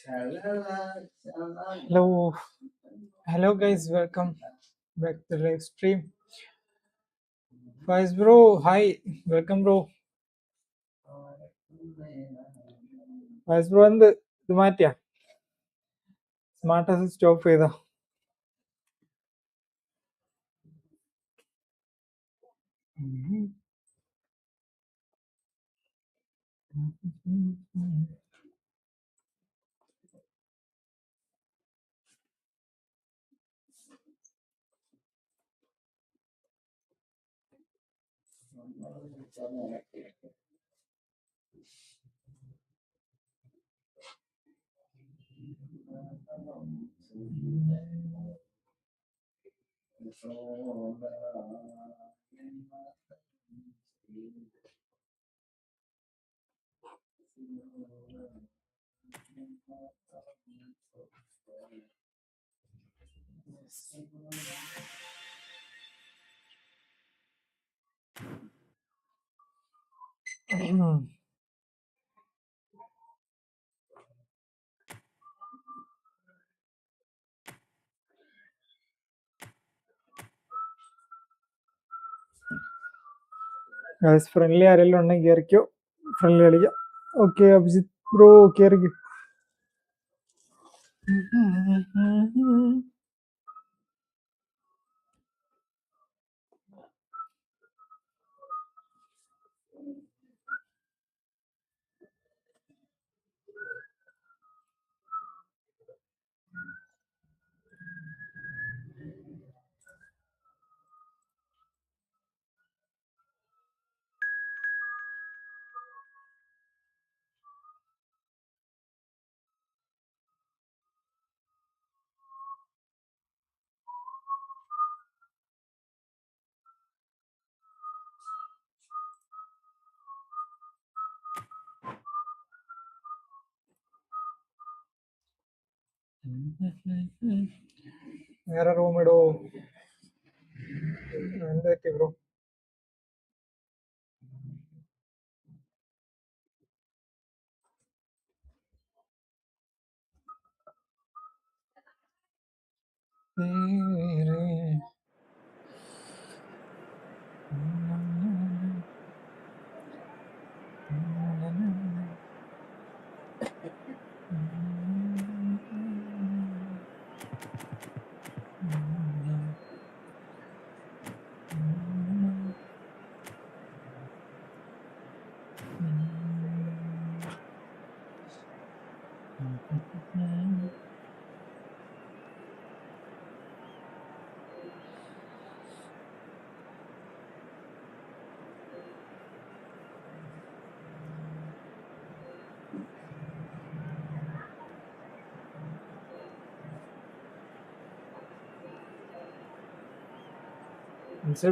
Hello, hello guys, welcome back to the live stream. Faiz bro, hi, welcome bro. Faiz bro, ഇത് മാറ്റിയാ smart assist of ചെയ്താ guys friendly ആരെങ്കിലും ഉണ്ടെങ്കിൽ കയറിക്കോ, friendly കളിക്കാം. Okay Abhijith bro കയറിക്കോ. വേറെ റൂം ഇടോ, എന്താ ബ്രോ?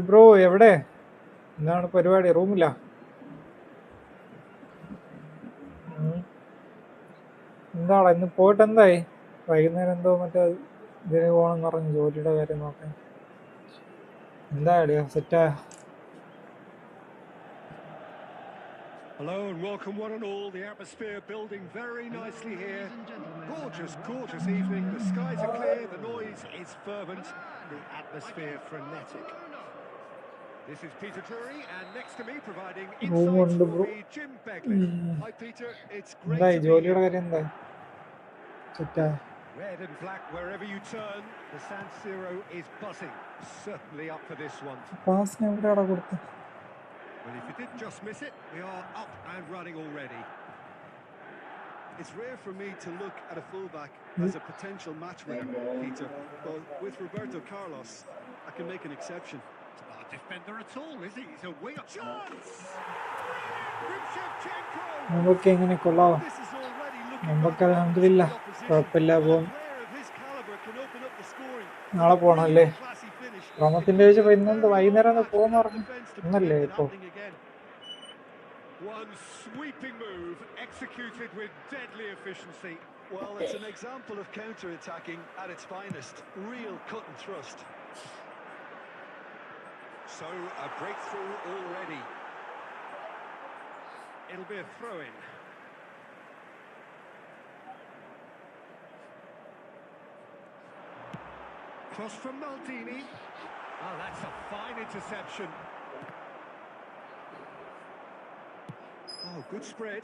ബ്രോ എവിടെ, എന്താണ് പരിപാടി? റൂമില്ല? എന്താടാ ഇന്ന് പോയിട്ട് എന്തായി? വൈകുന്നേരം എന്തോ മറ്റേ ഇതിന് പോകണമെന്ന് പറഞ്ഞു, ജോലിയുടെ കാര്യം നോക്കാൻ. എന്താ അടിയോ സെറ്റാ? Hello and welcome one and all. The atmosphere building very nicely here. Gorgeous, gorgeous evening. The skies are clear, the noise is fervent, the atmosphere frenetic. This is Peter Drury, and next to me providing insights will be Jim Begley. Hi Peter, it's great to be here. Red and black wherever you turn, the San Siro is buzzing. Certainly up for this one. Well, if you did just miss it, we are up and running already. It's rare for me to look at a fullback as a potential match winner, Peter. But with Roberto Carlos, I can make an exception. He's not a defender at all, is he? He's a winger. Chance! From Shevchenko! This is already looking like the opposition. A player of his caliber can open up the scoring. നാളെ പോണല്ലേ? Classy finish. റോമത്തിന്റെ ചോദിച്ചപ്പോ ഇന്നെന്ത് വൈകുന്നേരം പോകുന്ന പറഞ്ഞു എന്നല്ലേ ഇപ്പൊ? One sweeping move executed with deadly efficiency. Well, it's an example of counter-attacking at its finest. Real cut and thrust. So, a breakthrough already. It'll be a throw-in. Cross from Maldini. Oh, that's a fine interception. Oh, good spread.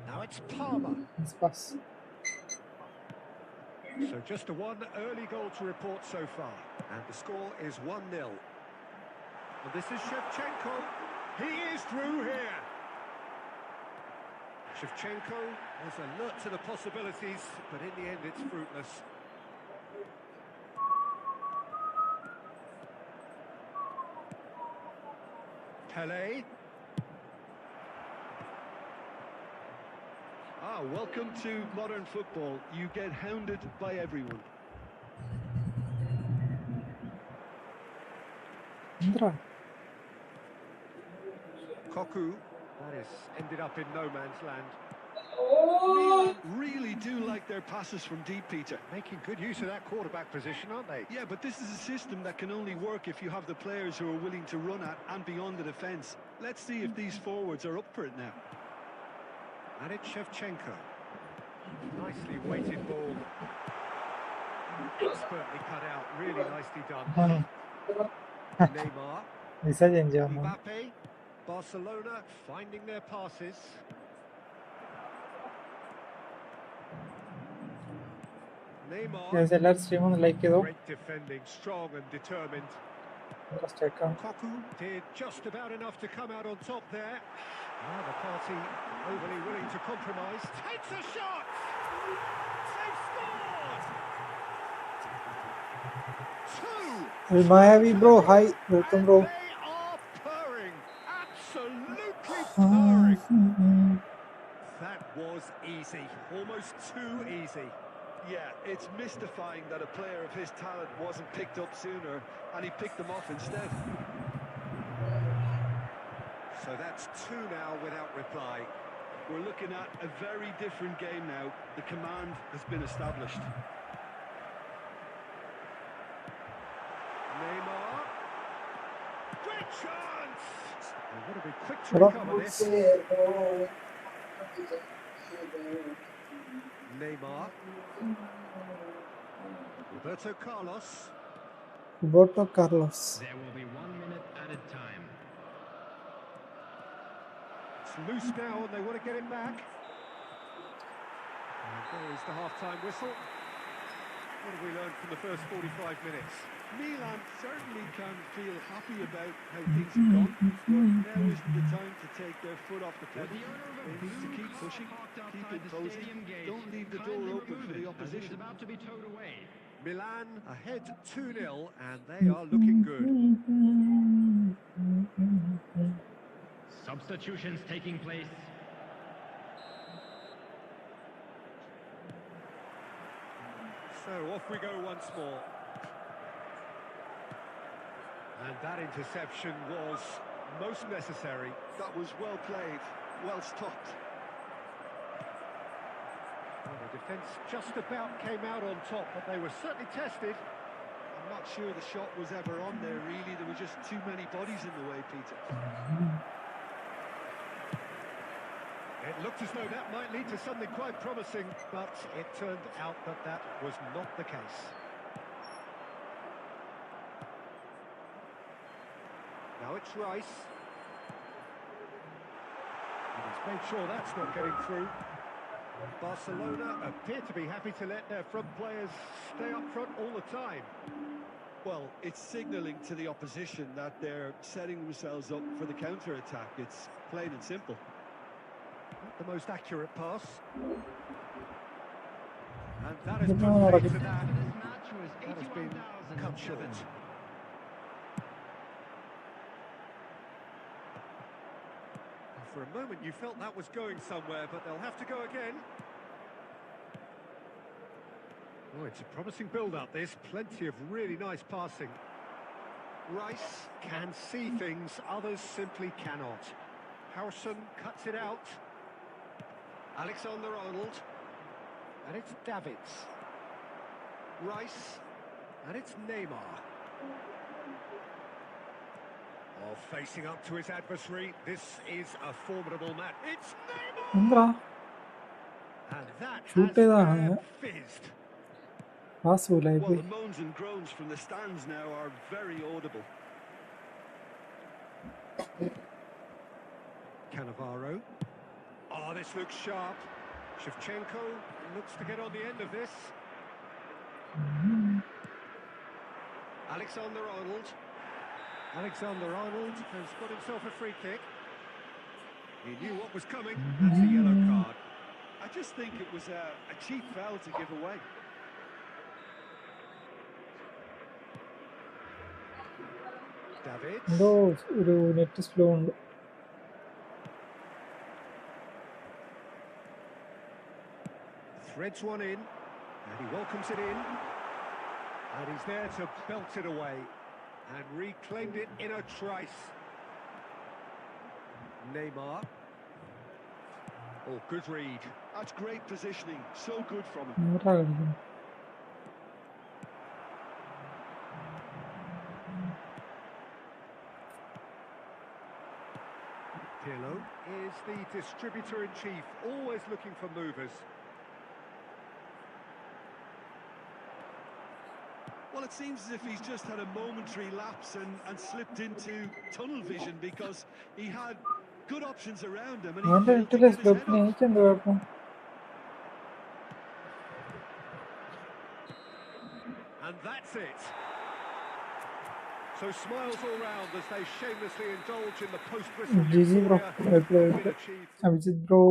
Now it's Palmer. Nice pass. So just a one early goal to report so far. And the score is 1-0. And this is Shevchenko. He is through here. Shevchenko was alert to the possibilities, but in the end it's fruitless. Pele. Welcome to modern football. You get hounded by everyone. Indra. Koku. That has ended up in no man's land. Milan really do like their passes from deep, Peter. Making good use of that quarterback position, aren't they? Yeah, but this is a system that can only work if you have the players who are willing to run at and beyond the defence. Let's see if these forwards are up for it now. And it's Shevchenko. Nicely weighted ball. Expertly cut out. Really nicely done. Neymar. Bisa janjian. Mbappe. Barcelona finding their passes. Neymar. Yes, ಎಲ್ಲರೂ stream on like ಇದು. Great defending, strong and determined. Strike out. Koku did just about enough to come out on top there. Now the party overly willing to compromise. Takes a shot! They've scored! Two! Mayavi bro, hi, welcome bro. They are purring. Absolutely purring. That was easy. Almost too easy. Yeah, it's mystifying that a player of his talent wasn't picked up sooner, and he picked them off instead. So that's two now without reply. We're looking at a very different game now. The command has been established. Neymar. Great chance! They would have been quick to Bro. recover this. Neymar. Roberto Carlos. Roberto Carlos. There will be 1 minute added time. It's loose now and they want to get it back. And there is the half-time whistle. What have we learned from the first 45 minutes? Milan certainly can feel happy about how things have gone, but now isn't the time to take their foot off the pedal. They need to keep pushing, keep imposing, don't leave the door open for the opposition. About to be towed away. Milan ahead 2-0 and they are looking good. Substitutions taking place. So off we go once more. And that interception was most necessary. That was well played, well stopped. Well, the defence just about came out on top, but they were certainly tested. I'm not sure the shot was ever on there, really. There were just too many bodies in the way, Peter. It looked as though that might lead to something quite promising, but it turned out that that was not the case. Now it's Rice. And he's made sure that's not getting through. Barcelona appear to be happy to let their front players stay up front all the time. Well, it's signalling to the opposition that they're setting themselves up for the counter-attack. It's plain and simple. Not the most accurate pass. And that has put paid to that. This match was That has been cut short. 81,007. For a moment you felt that was going somewhere, but they'll have to go again. Oh, it's a promising build-up, this. Plenty of really nice passing. Rice can see things, others simply cannot. Harrison cuts it out. Alexander-Arnold. And it's Davids. Rice. And it's Neymar. Oh, facing up to his adversary. This is a formidable match. It's Neymar! Indra. And that Shoot has ചെയ്തതാണ്. fizzed. പാസ്സൂലായി Well, പോയി. the moans and groans from the stands now are very audible. Cannavaro. Oh, this looks sharp. Shevchenko looks to get on the end of this. Alexander-Arnold. Alexander-Arnold has got himself a free kick. He knew what was coming. That's a yellow card. I just think it was a cheap foul to give away. Davids. എന്തോ ഒരു net slow ഉണ്ട്. Threads one in, and he welcomes it in. And he's there to belt it away. And reclaimed it in a trice. Neymar. Oh, good read. That's great positioning. So good from him. ആരാ കളിക്കുന്നത്? Pirlo is the distributor-in-chief, always looking for movers. Well, it seems as if he's just had a momentary lapse and slipped into tunnel vision because he had good options around him and he അവന്റെ failed to നെറ്റിലെ get his slow. head പിന്നെ up. എനിക്കെന്ത് കുഴപ്പം? And that's it. So smiles all round as they shamelessly indulge in the post-whistle GG bro, euphoria. A win achieved. Abhijith bro.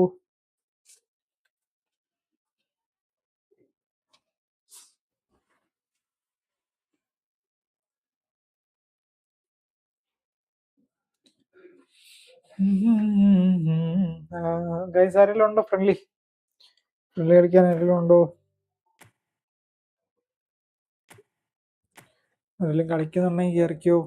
Guys ആരെങ്കിലും ഉണ്ടോ? Friendly കളിക്കാൻ ആരെങ്കിലും ഉണ്ടോ? ആരെങ്കിലും കളിക്കുന്നുണ്ടെങ്കിൽ കയറിക്കോ.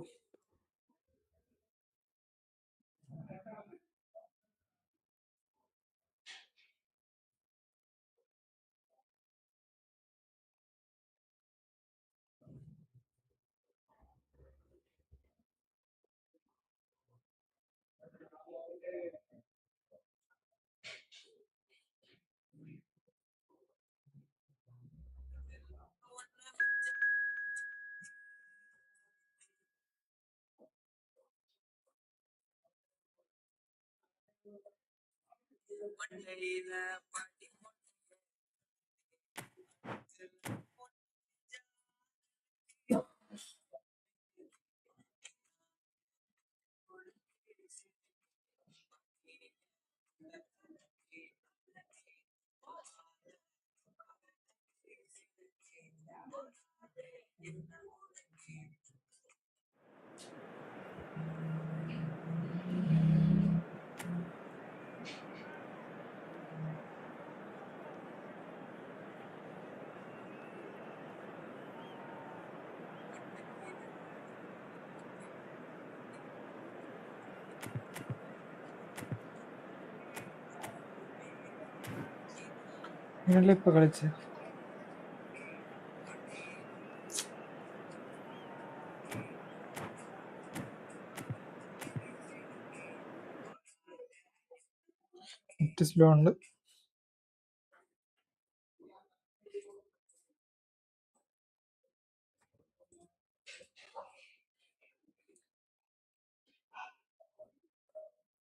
ഇങ്ങനല്ലേ ഇപ്പൊ കളിച്ച്? നെറ്റ് സ്ലോ ഉണ്ട്.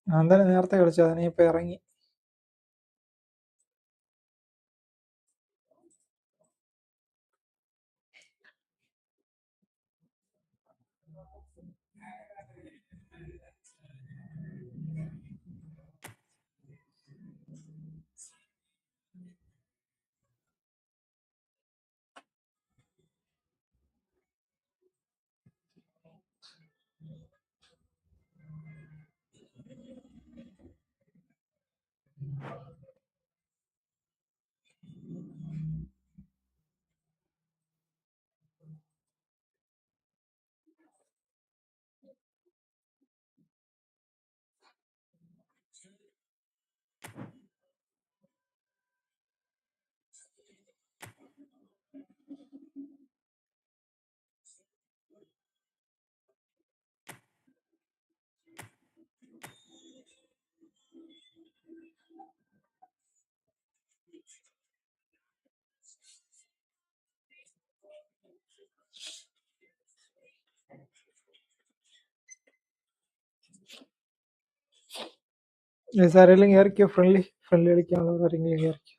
ഞാൻ തന്നെ നേരത്തെ കളിച്ചു, അതിന് ഇപ്പൊ ഇറങ്ങി. Yes, ആരെങ്കിലും കയറിക്കോ ഫ്രണ്ട്ലി കളിക്കാനുള്ള ആരെങ്കിലും കയറിക്കോ.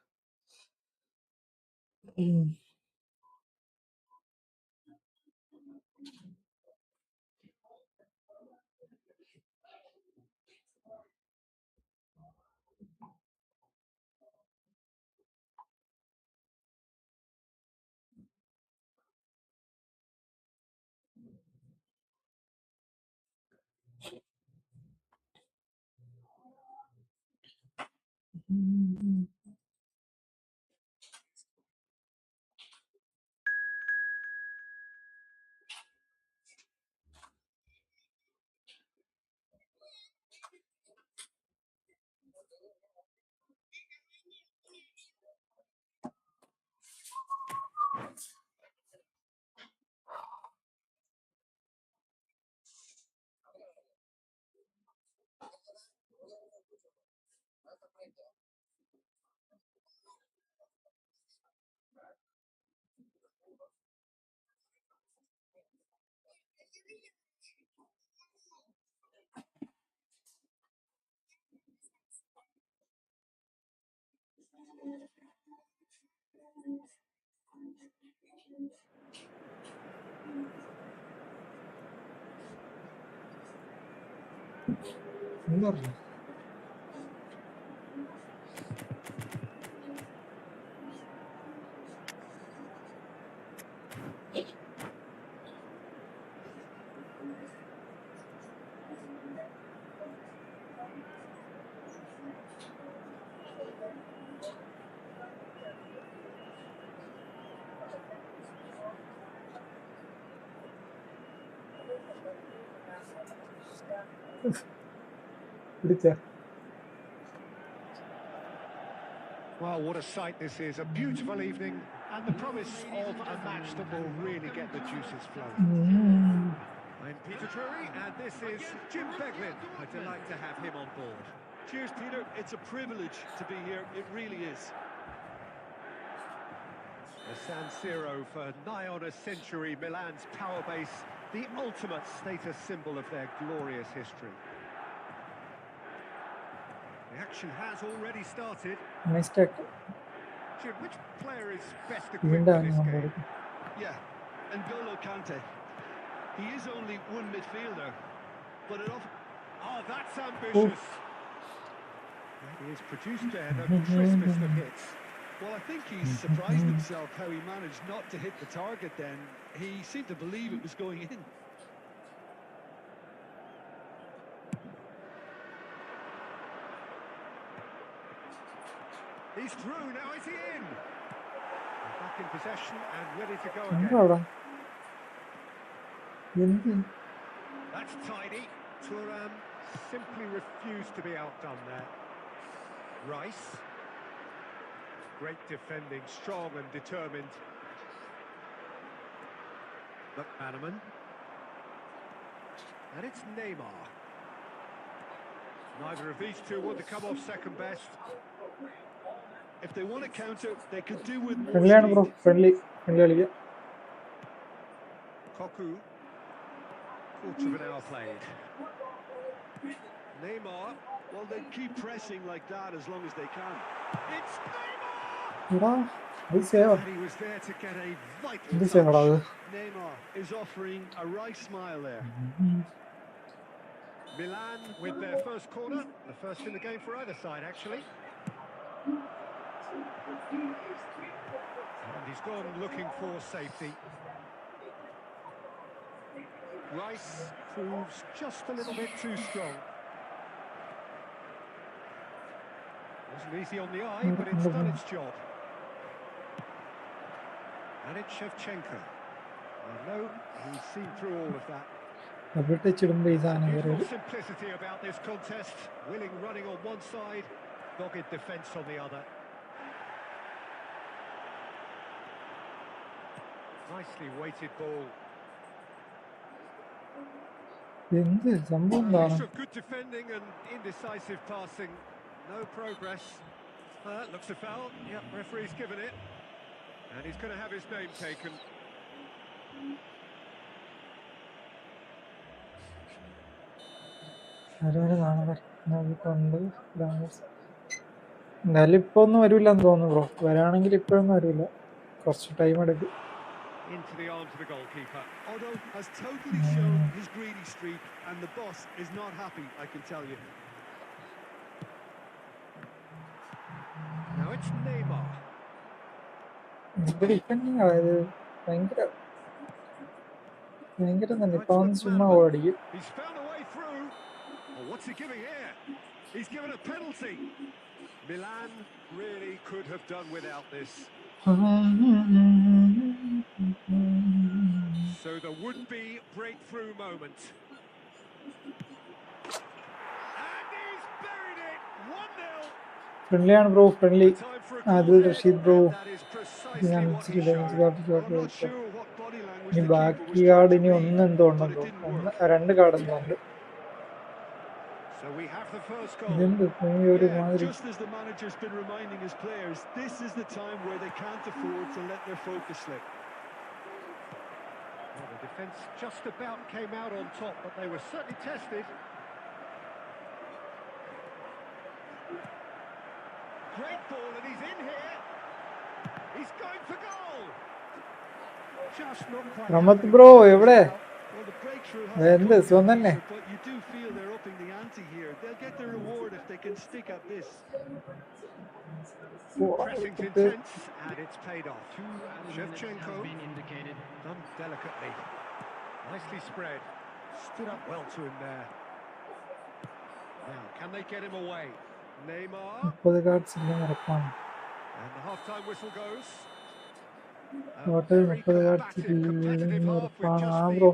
എന്താ പറഞ്ഞു? പിടിച്ച Well, what a sight this is. A beautiful evening and the promise of a match that will really get the juices flowing. I'm Peter Drury and this is Jim Beglin. A delight to have him on board. Cheers, Peter. It's a privilege to be here. It really is. The San Siro for nigh on a century, Milan's power base, the ultimate status symbol of their glorious history. The action has already started. Next Jim, which player is best equipped ഇതിൻ്റെ for this game? കൊടുക്കും. Yeah, N'Golo Kante. He is only one midfielder, but it often... Oh, that's ambitious. He has produced there the crispest of hits. Well, I think he's surprised himself how he managed not to hit the target then. He seemed to believe it was going in. He's through, now is he in? Back in possession and ready to go എന്താ again. അവിടെ എന്ത് That's tidy. Thuram simply refused to be outdone there. Rice. Great defending, strong and determined. McManaman. And it's Neymar. Neither of these two want to come off second best. If they want to counter, they could do with more ഫ്രണ്ട്ലിയാണ് bro speed. Friendly കളിക്കാം. Koku. Quarter of an hour played. Neymar. Well, they keep pressing like that as long as they can. It's Neymar! എടാ അത് സേവാ. And he was there to get a vital എന്ത് സേവാടാ touch. അത്? Neymar is offering a right smile there. Milan with their first corner, the first in the game for either side, actually. And he's gone looking for safety. Rice proves just a little bit too strong. Wasn't easy on the eye, but it's done its job. And it's Shevchenko. And no, he's seen through all of that. അവിട്ടിച്ചിടുമ്പോ ഈ സാധനം കയറി Beautiful simplicity about this contest. Willing running on one side, dogged defence on the other. Nicely weighted ball. എന്ത് സംഭവം A എന്താണ്? mix of good defending and indecisive passing. No progress. Looks a foul. Yep, referee's given it. And he's going to have his name taken. ആരോ കാണാൻ നമുക്കുണ്ട് എന്നാലും ഇപ്പൊ ഒന്നും വരില്ലെന്ന് തോന്നുന്നു ബ്രോ. വരാണെങ്കിൽ ഇപ്പോഴൊന്നും വരില്ല, കുറച്ച് ടൈം എടുക്കും. Into the arms of the goalkeeper. Otto has totally shown his greedy streak, and the boss is not happy, I can tell you. Now it's Neymar. എന്ത് ഡിഫെൻഡിങ് അതായത് ഭയങ്കര ഭയങ്കര തന്നെ. Now ഇപ്പൊ it's അവൻ ചുമ്മാ McManaman. ഓടിക്കും. He's found a way through. Oh, what's he giving here? He's given a penalty. Milan really could have done without this. So the would-be breakthrough moment. And he's buried it. 1-0. Friendly ആണ് bro, friendly. The time for a Adil goal Rasheed hit, bro. and that is precisely what he showed. Well, I'm not sure what body language ഇനി the keeper ബാക്കി was trying card to ഇനി read, ഒന്നെന്തോ but ഉണ്ടെന്ന് it തോന്നുന്നു. didn't work. രണ്ട് card എന്തോ ഉണ്ട്. So we have the first goal. ഇതെന്ത് ഒരു Yeah, മാതിരി. just as the manager's been reminding his players, this is the time where they can't afford to let their focus slip. Well, the defence just about came out on top, but they were certainly tested. Great ball, and he's in here. He's going for goal. Just not quite. Rahmath bro എവിടെ? Well, the breakthrough എന്ത് hasn't come സുഖം yet, തന്നെ? Peter, but you do feel they're upping the ante here. They'll get their reward if they can stick at this. Pressing's intense, and it's paid off. 2 added minutes Shevchenko has been indicated. done delicately. Nicely spread. Stood up well to him there. Now, can they get him away? Neymar. 30 cards ഇല്ലെങ്കിൽ ഉറപ്പാണ്. And the half-time whistle goes. Total 30 cards ഇല്ലെങ്കിൽ ഉറപ്പാണ്. ആ bro,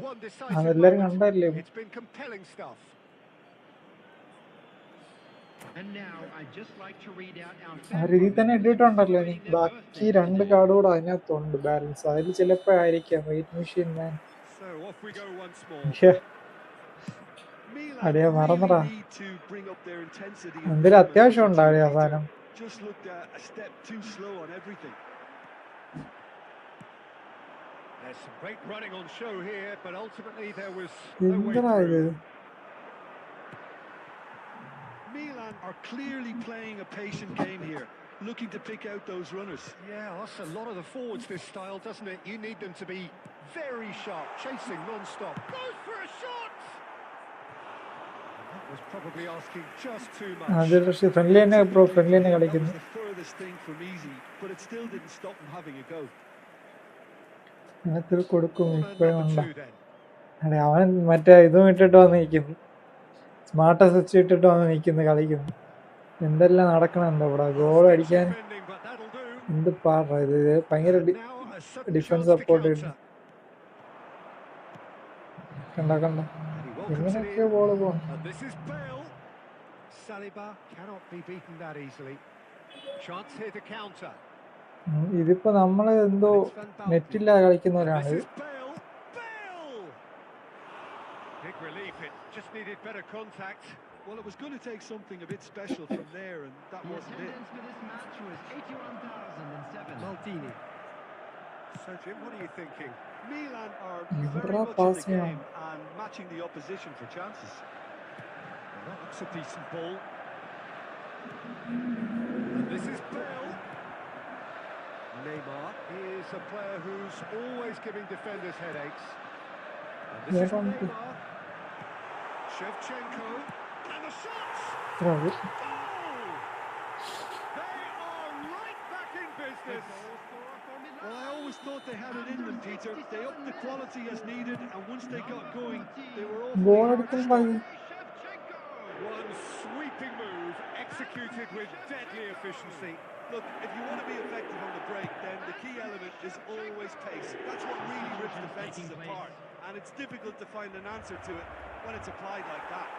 അതെല്ലാരും കണ്ടല്ലേ? It's been compelling stuff. And now I'd just like to read out our ആ രീതിയിൽ തന്നെ ഇട്ടിട്ടുണ്ടല്ലോ. ഇനി ബാക്കി 2 കാർഡ് കൂടെ അതിനകത്തുണ്ട് ബാലൻസ്. അതിൽ ചിലപ്പോഴായിരിക്കാം weight machine man. So off we go once more. Milan അടിയാ really മറന്നടാ. need to bring up their intensity. എന്തൊരു അത്യാവശ്യം ഉണ്ടാവില്ല അവസാനം. Just looked a step too slow on everything. There's some great running on show here, but ultimately there was no way എന്താ ഇത്? through. Milan are clearly playing a patient game here, looking to pick out those runners. Yeah, that's a lot of the forwards this style, doesn't it? You need them to be very sharp, chasing non-stop. Goes for a shot! That was probably asking just too much. Adil Rasheed friendly തന്നെ bro, friendly തന്നെ That was കളിക്കുന്നു. the furthest thing from easy, but it still didn't stop them having a go. അങ്ങനത്തെ കൊടുക്കും Corner ഇപ്പോഴും number ഉണ്ടോ? 2 then. അതെ, അവൻ മറ്റേ ഇതും ഇട്ടിട്ട് വന്ന് നിൽക്കുന്നു. സ്മാർട്ട് സ്വിച്ച് ഇട്ടിട്ട് വന്ന് നിൽക്കുന്നു, കളിക്കുന്നു. എന്തെല്ലാം നടക്കണം എന്താ ഇവിടെ? ഗോൾ Stiff അടിക്കാൻ defending, but that'll do. എന്ത് പാടാ ഇത്. ഭയങ്കര And now a sudden defence chance to support counter. കിട്ടും. കണ്ട And he welcomes it എങ്ങനെയൊക്കെയോ in. ബോൾ പോകും. And this is Bale. Saliba cannot be beaten that easily. Chance here to counter. ഇതിപ്പോ നമ്മള് എന്തോ And it's Van Basten. നെറ്റില്ല കളിക്കുന്നവരാണ്. This is Bale. Bale! Big relief. It just needed better contact. Well, it was going to take something a bit special from there, and that The wasn't it. attendance for this match was 81,007. Maldini. So, Jim, what are you thinking? Milan are Ibra very much in the passing on. game and matching the opposition for chances. Well, that looks a decent ball. And this is Bale. Neymar is a player who's always giving defenders headaches. And this is Neymar. Shevchenko. And the shots! Goal! They are right back in business. Well, I always thought they had it in them, Peter. They upped the quality as needed, and once they got going, they were awfully goal hard to എടുക്കുമ്പോൾ stop. One sweeping move executed with deadly efficiency. Look, if you want to be effective on the break, then the key element is always pace. That's what really rips defences apart, and it's difficult to find an answer to it when it's applied like that.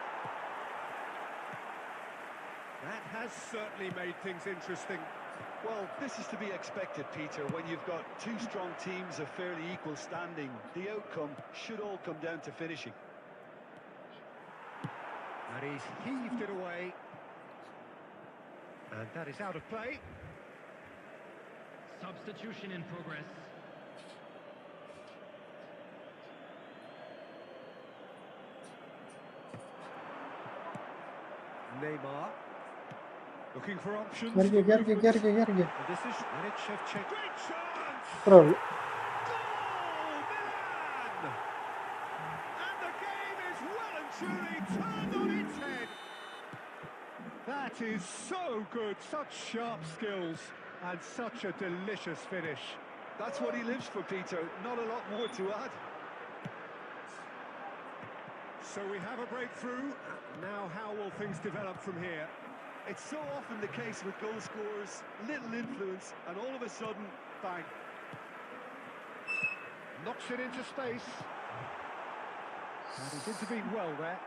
That has certainly made things interesting. Well, this is to be expected, Peter. When you've got two strong teams of fairly equal standing, the outcome should all come down to finishing. And he's heaved it away. And that is out of play. Substitution in progress. Neymar. Looking for options. Gerge, For gerge, movement. gerge, gerge. And this is Manic Shevchenko. Great chance! ഇത്രേ ഉള്ളൂ. Goal! Milan! And the game is well and truly turned on its head. That is so good. Such sharp skills and such a delicious finish. That's what he lives for, Peter. Not a lot more to add. So we have a breakthrough. Now how will things develop from here? It's so often the case with goal scorers, little influence, and all of a sudden, bang. Knocks it into space. And he's intervened well there.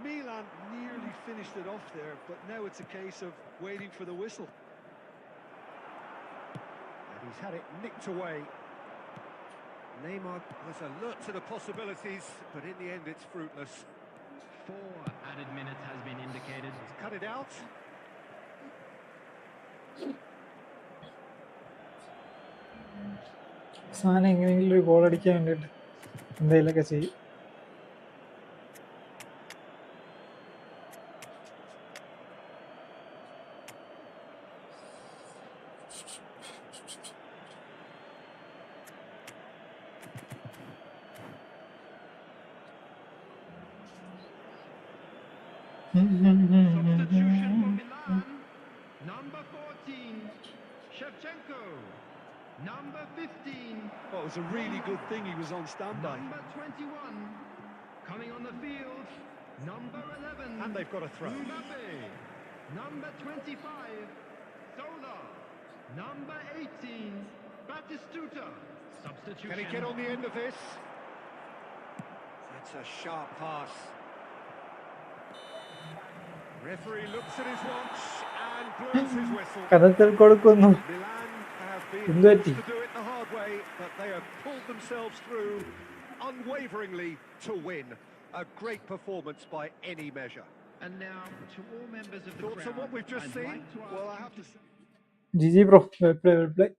Milan nearly finished it off there, but now it's a case of waiting for the whistle. And he's had it nicked away. Neymar was alert to the possibilities, but in the end it's fruitless. 4 added minutes has been indicated. He's cut it out. സാധനം എങ്ങനെയെങ്കിലും ഒരു goal അടിക്കാൻ വേണ്ടിയിട്ട് എന്തെങ്കിലുമൊക്കെ ചെയ്യും. Substitution for Milan. Number 14, Shevchenko. Number 15, Well, it was a really good thing he was on standby. number 21. Coming on the field, number 11. And they've got a throw. Mbappe. Number 25, Zola. Number 18, Batistuta. Substitution. Can he get on the end of this? That's a sharp pass. Referee looks at his watch and blows his whistle. കഥത്തിൽ കൊടുക്കുന്നു. Milan have been എന്ത് forced പറ്റി? to do it the hard way, but they have pulled themselves through unwaveringly to win. A great performance by any measure. And now, to all members of the Thoughts on crowd, what we've just I'd seen? like to ask Well, I you have to say, GG bro, well play, well play.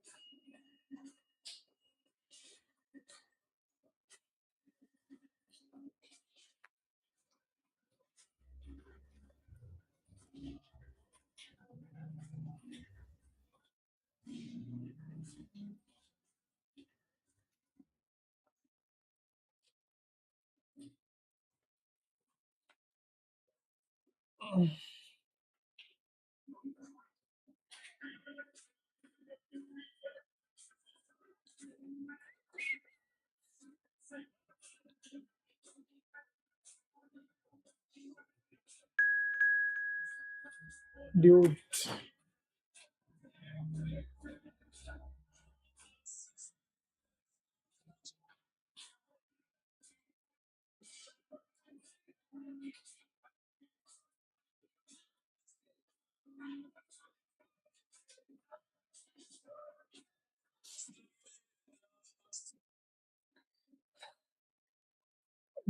Dude.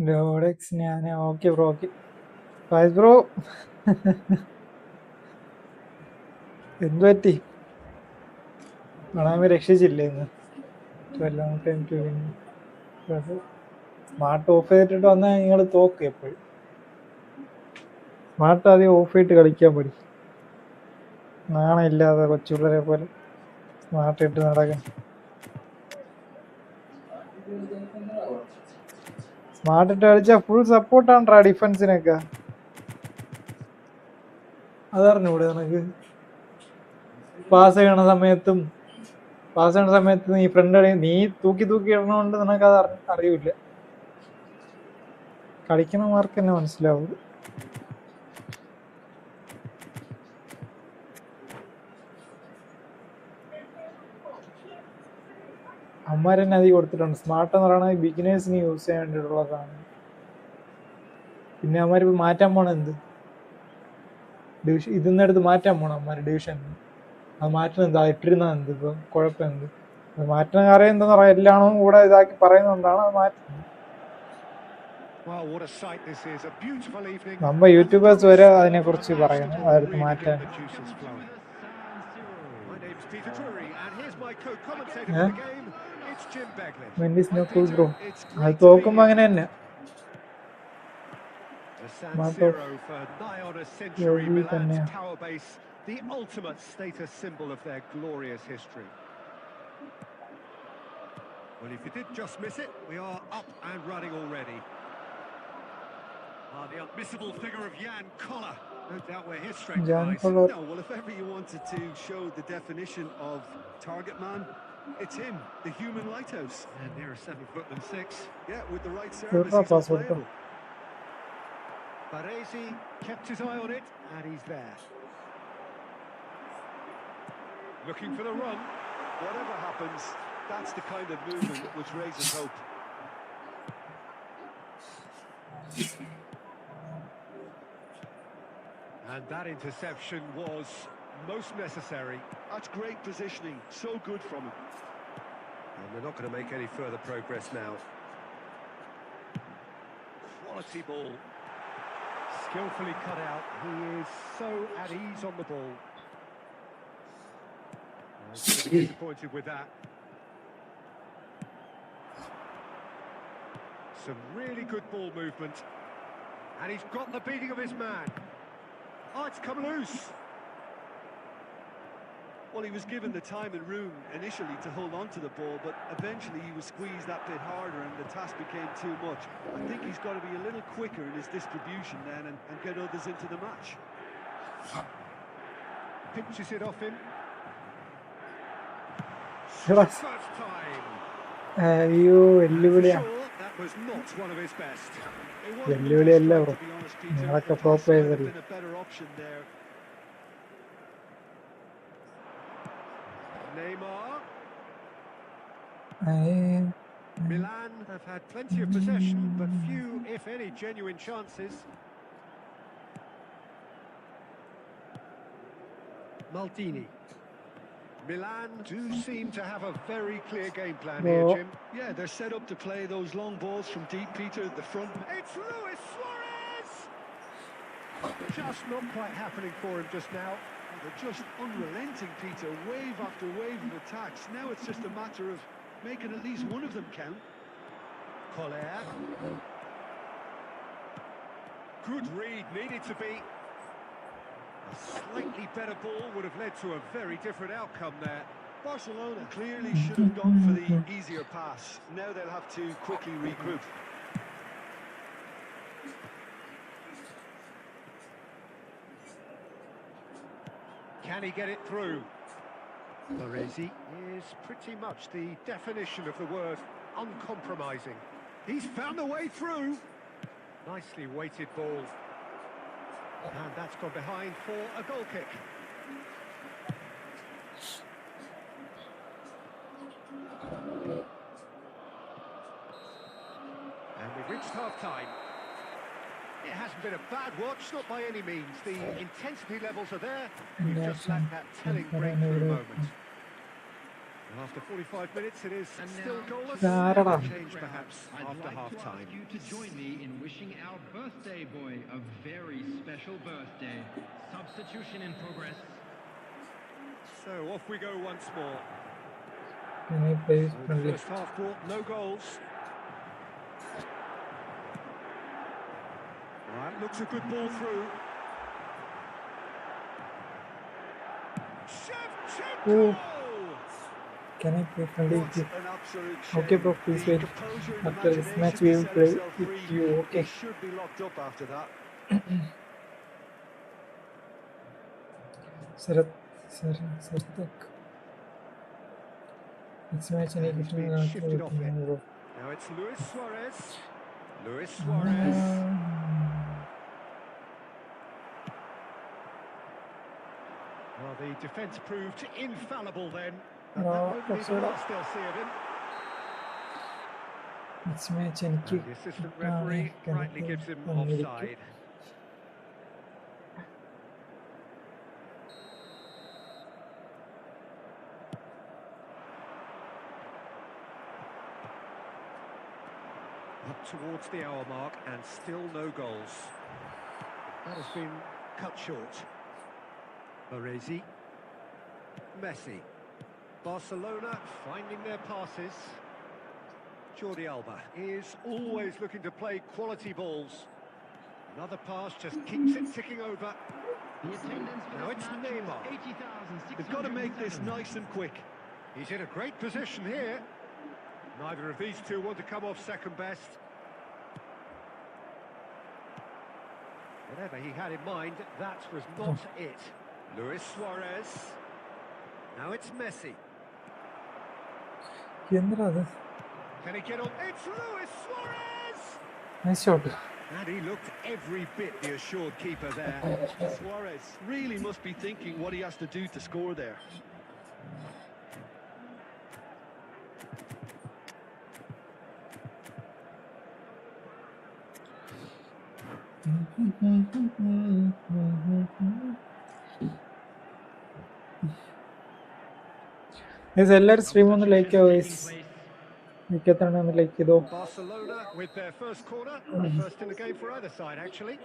Dodex ഞാൻ okay bro okay. Faiz bro എന്തു പറ്റി? കാണാൻ രക്ഷിച്ചില്ലേ ഇന്ന്? Smart of ചെയ്തിട്ട് വന്നാൽ നിങ്ങൾ തോക്കും എപ്പോഴും. സ്മാർട്ട് ആദ്യം ഓഫ് ചെയ്തിട്ട് കളിക്കാൻ പഠി. നാണമില്ലാതെ കൊച്ചുപിള്ളരെ പോലെ സ്മാർട്ട് ഇട്ട് നടക്കാൻ. സ്മാർട്ട് ഇട്ട് കളിച്ചാൽ ഫുൾ സപ്പോർട്ടാണ്ട്രാ ഡിഫൻസിനൊക്കെ. അതറിഞ്ഞൂടെ നിനക്ക്? പാസ് ചെയ്യണ സമയത്തും നീ ഫ്രണ്ട് നീ തൂക്കി ഇടണോണ്ട് നിനക്കത് അറിയില്ല. കളിക്കണമാർക്ക് തന്നെ മനസ്സിലാവും. അമ്മമാർ തന്നെ അധികം കൊടുത്തിട്ടുണ്ട്. സ്മാർട്ട് എന്ന് പറയുന്നത് ബിഗിനേഴ്സിന് യൂസ് ചെയ്യാൻ വേണ്ടിയിട്ടുള്ള സാധനം. പിന്നെ അമ്മമാർ ഇപ്പം മാറ്റാൻ പോണ എന്ത് ഡിവിഷൻ ഇതിന്ന് എടുത്ത് മാറ്റാൻ പോണം അമ്മമാർ ഡിവിഷൻ. അത് മാറ്റുന്നത് എന്താ? ഇട്ടിരുന്ന എന്ത് ഇപ്പം കുഴപ്പം എന്ത്? അത് മാറ്റുന്ന കാര്യം എന്താന്ന് പറയാം, എല്ലാണോ കൂടെ ഇതാക്കി പറയുന്നതുകൊണ്ടാണ് അത് മാറ്റുന്നത്. നമ്മ യൂട്യൂബേഴ്സ് വരെ അതിനെക്കുറിച്ച് പറയുന്നത് അതെടുത്ത് മാറ്റാൻ. ബ്രോ അത് തോക്കുമ്പോ അങ്ങനെ തന്നെ. The San Mark of Siro for nigh on a century, Yogi Milan's Kanya. power base, the ultimate status symbol of their glorious history. Well, if you did just miss it, we are up and running already. The unmissable figure of Jan Koller. No doubt where his strength Jan lies. Koller. No, well, if ever you wanted to show the definition of target man, it's him, the human lighthouse. And nearer 7'6". Yeah, with the right service, Kurva he's pass unplayable. Baresi kept his eye on it, and he's there. Looking for the run. Whatever happens, that's the kind of movement which raises hope. And that interception was most necessary. That's great positioning, so good from him. And they're not going to make any further progress now. Quality ball. Skillfully cut out. He is so at ease on the ball. He's gonna be disappointed with that. Some really good ball movement. And he's got the beating of his man. Oh, it's come loose. Well, he was given the time and room initially to hold on to the ball, but eventually he was squeezed that bit harder and the task became too much. I think he's got to be a little quicker in his distribution then and get others into the match. Pinches it off him. Yes. First time. അയ്യോ വെല്ലുവിളിയാ Sure, that was not one of his best. It wasn't the വെല്ലുവിളിയല്ല best bro strike, to be honest, Peter. നിങ്ങളൊക്കെ The pro pass might have players been a better option there. Neymar. അല്ലേ. Milan have had plenty of possession, but few, if any, genuine chances. Maldini. Milan do seem to have a very clear game plan here, No. Jim. Yeah, they're set up to play those long balls from deep, Peter, the front. It's Luis Suarez! Just not quite happening for him just now. They're just unrelenting, Peter, wave after wave of attacks. Now it's just a matter of making at least one of them count. Koller. Good read, needed to be. A slightly better ball would have led to a very different outcome there. Barcelona clearly should have gone for the easier pass. Now they'll have to quickly regroup. Can he get it through? Baresi is pretty much the definition of the word uncompromising. He's found a way through. Nicely weighted ball. And that's gone behind for a goal kick. And we've reached half-time. It hasn't been a bad watch, not by any means. The intensity levels are there. We've just lacked that telling breakthrough moment. And after 45 minutes, it is still goalless. Darada. Change perhaps after half-time. You to join me in wishing our birthday boy a very special birthday. Substitution in progress. So off we go once more. Any place So the first half brought no goals. Right, looks a good ball through. Oh. Shevchenko! Can I play friendly with you? What an absolute shame. Okay, bro, please The wait. composure and After this imagination match, we to will set play himself with free. you. Okay. He should be locked up after that. Sartak. Next match And എനിക്ക് he's been കിട്ടുന്ന shifted off it. Bro. Now it's Luis Suarez. Luis Suarez. Well, the defence proved infallible then. And No, that won't be the offside. last they'll see of him. Next match എനിക്ക് And the assistant referee rightly gives him offside. Up towards the hour mark and still no goals. That has been cut short. Baresi. Messi. Barcelona finding their passes. Jordi Alba is always looking to play quality balls. Another pass just keeps it ticking over. The attendance for Now this it's match Neymar. was 80,607. They've got to make this nice and quick. He's in a great position here. Neither of these two want to come off second best. Whatever he had in mind, that was not it. Luis Suarez. Now it's Messi. എന്താ അത്? Can he get on? It's Luis Suarez! Nice shot. And he looked every bit the assured keeper there. Suarez really must be thinking what he has to do to score there. എല്ലാവരും stream ഒന്ന് like ആവോ guys? Like എത്താണ് ഒന്ന് like ചെയ്തോ. Barcelona with their first corner. First in the game for either side, actually.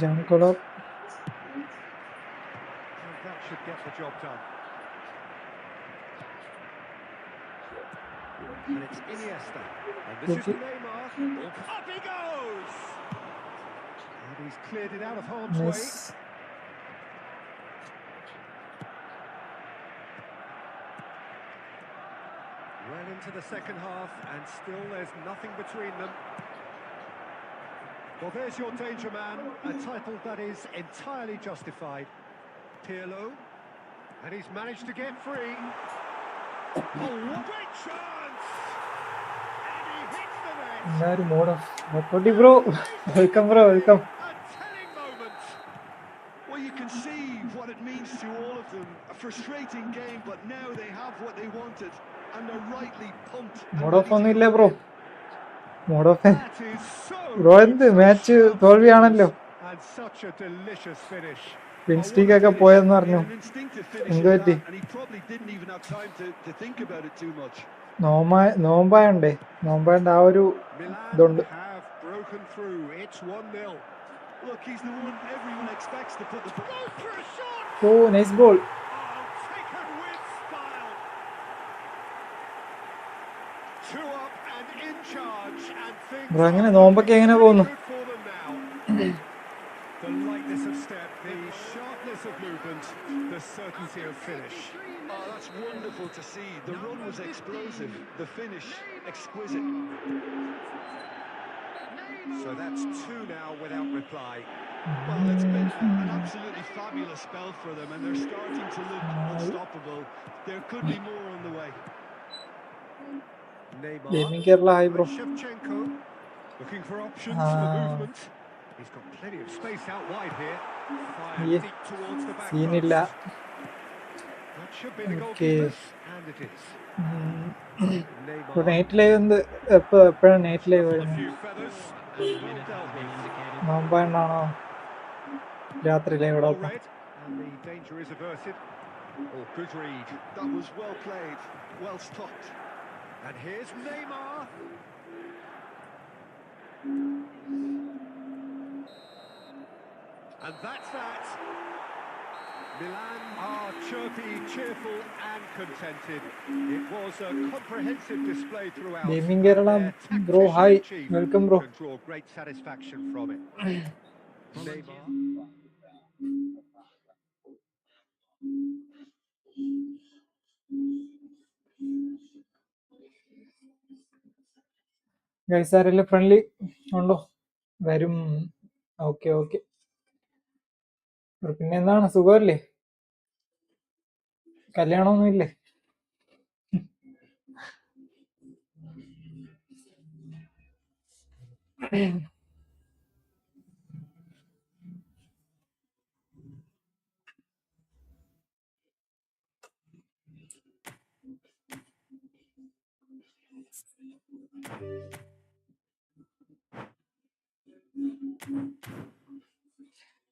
ജാൻകൊളർ. And that should get the job done. And it's Iniesta. And this is Neymar. Up he goes! And he's cleared it out of harm's way. Nice. Well into the second half, and still there's nothing between them. Well, there's your danger man, a title that is entirely justified. Pirlo, and he's managed to get free. Oh, what great chance! And he hits the net. എല്ലാവരും mode off. Bro welcome bro, welcome. A telling moment. Well, you can see what it means to all of them. A frustrating game, but now they have what they wanted, and they're rightly pumped. Mood off ഒന്നും ഇല്ല bro. Mood off That is so bro എന്ത് match തോൽവിയാണല്ലോ. and such a delicious finish. Win streak ഒക്കെ പോയെന്ന് പറഞ്ഞു. An instinctive finish എന്ത് at പറ്റി? that, and he probably didn't even have time to think about it too much. നോമ്പായോണ്ട് ആ ഒരു ഇതുണ്ട്. Milan have broken through. It's 1-0. Look, he's the one everyone expects to put the ball. Goes for a shot. Oh nice ball. Oh, taken with style. 2 up and in charge, and things bro എങ്ങനെ നോമ്പൊക്കെ എങ്ങനെ പോകുന്നു? good for them now. The lightness of step, the sharpness of movement, the certainty of finish. Oh, that's wonderful to see. The run was explosive, the finish exquisite. So that's 2 now without reply. Well, it's been an absolutely fabulous spell for them, and they're starting to look unstoppable. There could be more on the way. Neymar. Gaming Kerala hi bro. Shevchenko looking for options for movement. He's got plenty of space out wide here. Fire Yeah. deep towards the back സീനില്ല. post. That should be the Okay. goalkeepers, and it is. ഇപ്പൊ Neymar night live എന്ത് എപ്പോഴാണ് night live a വരുന്നത്? few feathers and well dealt with. നോമ്പാണ്ടാണോ രാത്രി live Well ഇടാത്ത? read, and the danger is averted. Oh, good read. That was well played, well stopped. And here's Neymar. And that's that. Milan are chirpy, cheerful and contented. It was a comprehensive display throughout. Gaming Kerala Their bro hi, tactician achievement welcome bro. can draw great satisfaction from it. Neymar. Guys ആരെല്ലാം friendly ഉണ്ടോ? വരും. Okay okay. പിന്നെ എന്താണ്, സുഖമല്ലേ? കല്യാണമൊന്നും ഇല്ലേ?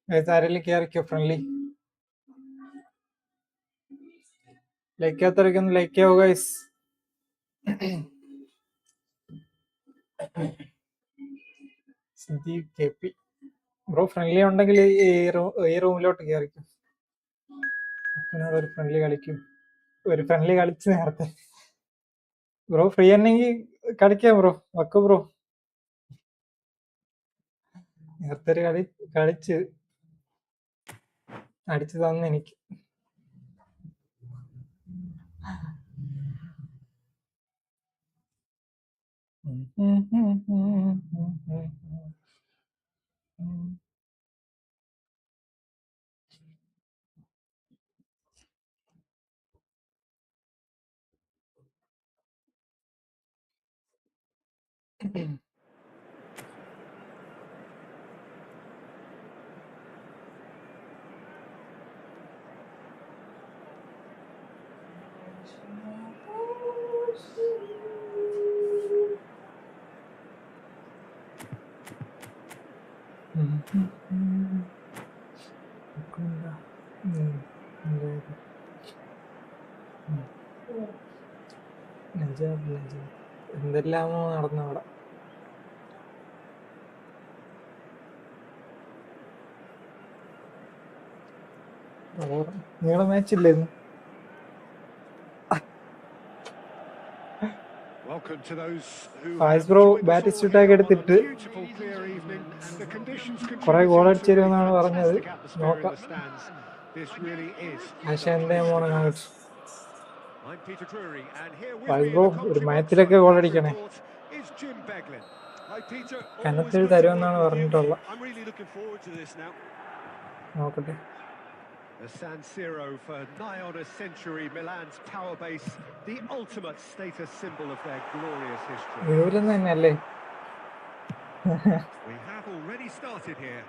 Guys ആരെല്ലാം കയറിക്കോ friendly. Like ചെയ്യാത്തവരൊക്കെ ഒന്ന് ലൈക്ക് ചെയ്യാവോ guys? Sandeep K P bro friendly ഉണ്ടെങ്കിൽ ഈ റൂമിലോട്ട് കയറിക്കും. അപ്പനോട് ഒരു ഫ്രണ്ട്ലി കളിക്കും. ഒരു ഫ്രണ്ട്ലി കളിച്ച് നേരത്തെ. ബ്രോ ഫ്രീ ആണെങ്കിൽ കളിക്കാം ബ്രോ. വക്ക് ബ്രോ. നേരത്തെ ഒരു കളിച്ച് അടിച്ചു തന്നു എനിക്ക്. എന്തെല്ലാമോ നടന്നു അവിടെ. നിങ്ങളെ മാച്ച് ഇല്ലായിരുന്നു. ഫായിസ് ബ്രോ ബാറ്റ് സ്യൂട്ടാക്കി എടുത്തിട്ട് കുറെ ഗോൾ അടിച്ചു തരുമെന്നാണ് പറഞ്ഞത്. നോക്കാം. പക്ഷെ എന്തേ മോണ ഫായിസ് ബ്രോ ഒരു മാച്ചിലൊക്കെ ഗോൾ അടിക്കണേ. കനത്തിൽ തരുമെന്നാണ് പറഞ്ഞിട്ടുള്ളത്. നോക്കട്ടെ. The San Siro for nigh on a century, Milan's power base, the ultimate status symbol of their glorious history. We have already started here.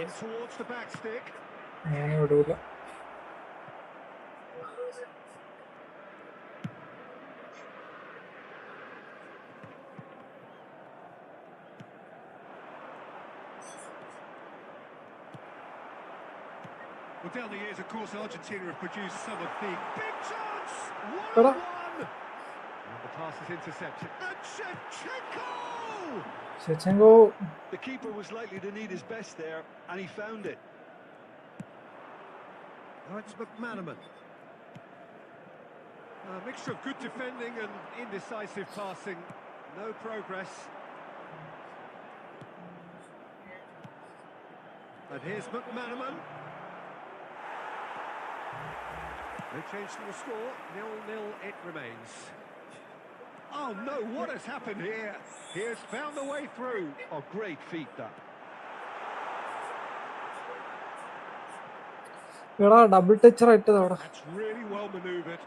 In towards the back stick. Well, down the years, of course, Argentina have produced some of the big chance. 1-1. And the pass is intercepted. And Shevchenko. The keeper was likely to need his best there, and he found it. Oh, it's McManaman. A mixture of good defending and indecisive passing. No progress. And here's McManaman. No change to the score, 0-0 it remains. Oh no, what has happened here? He has found the way through. Oh, great feat that. Double touch right. That's really well manoeuvred.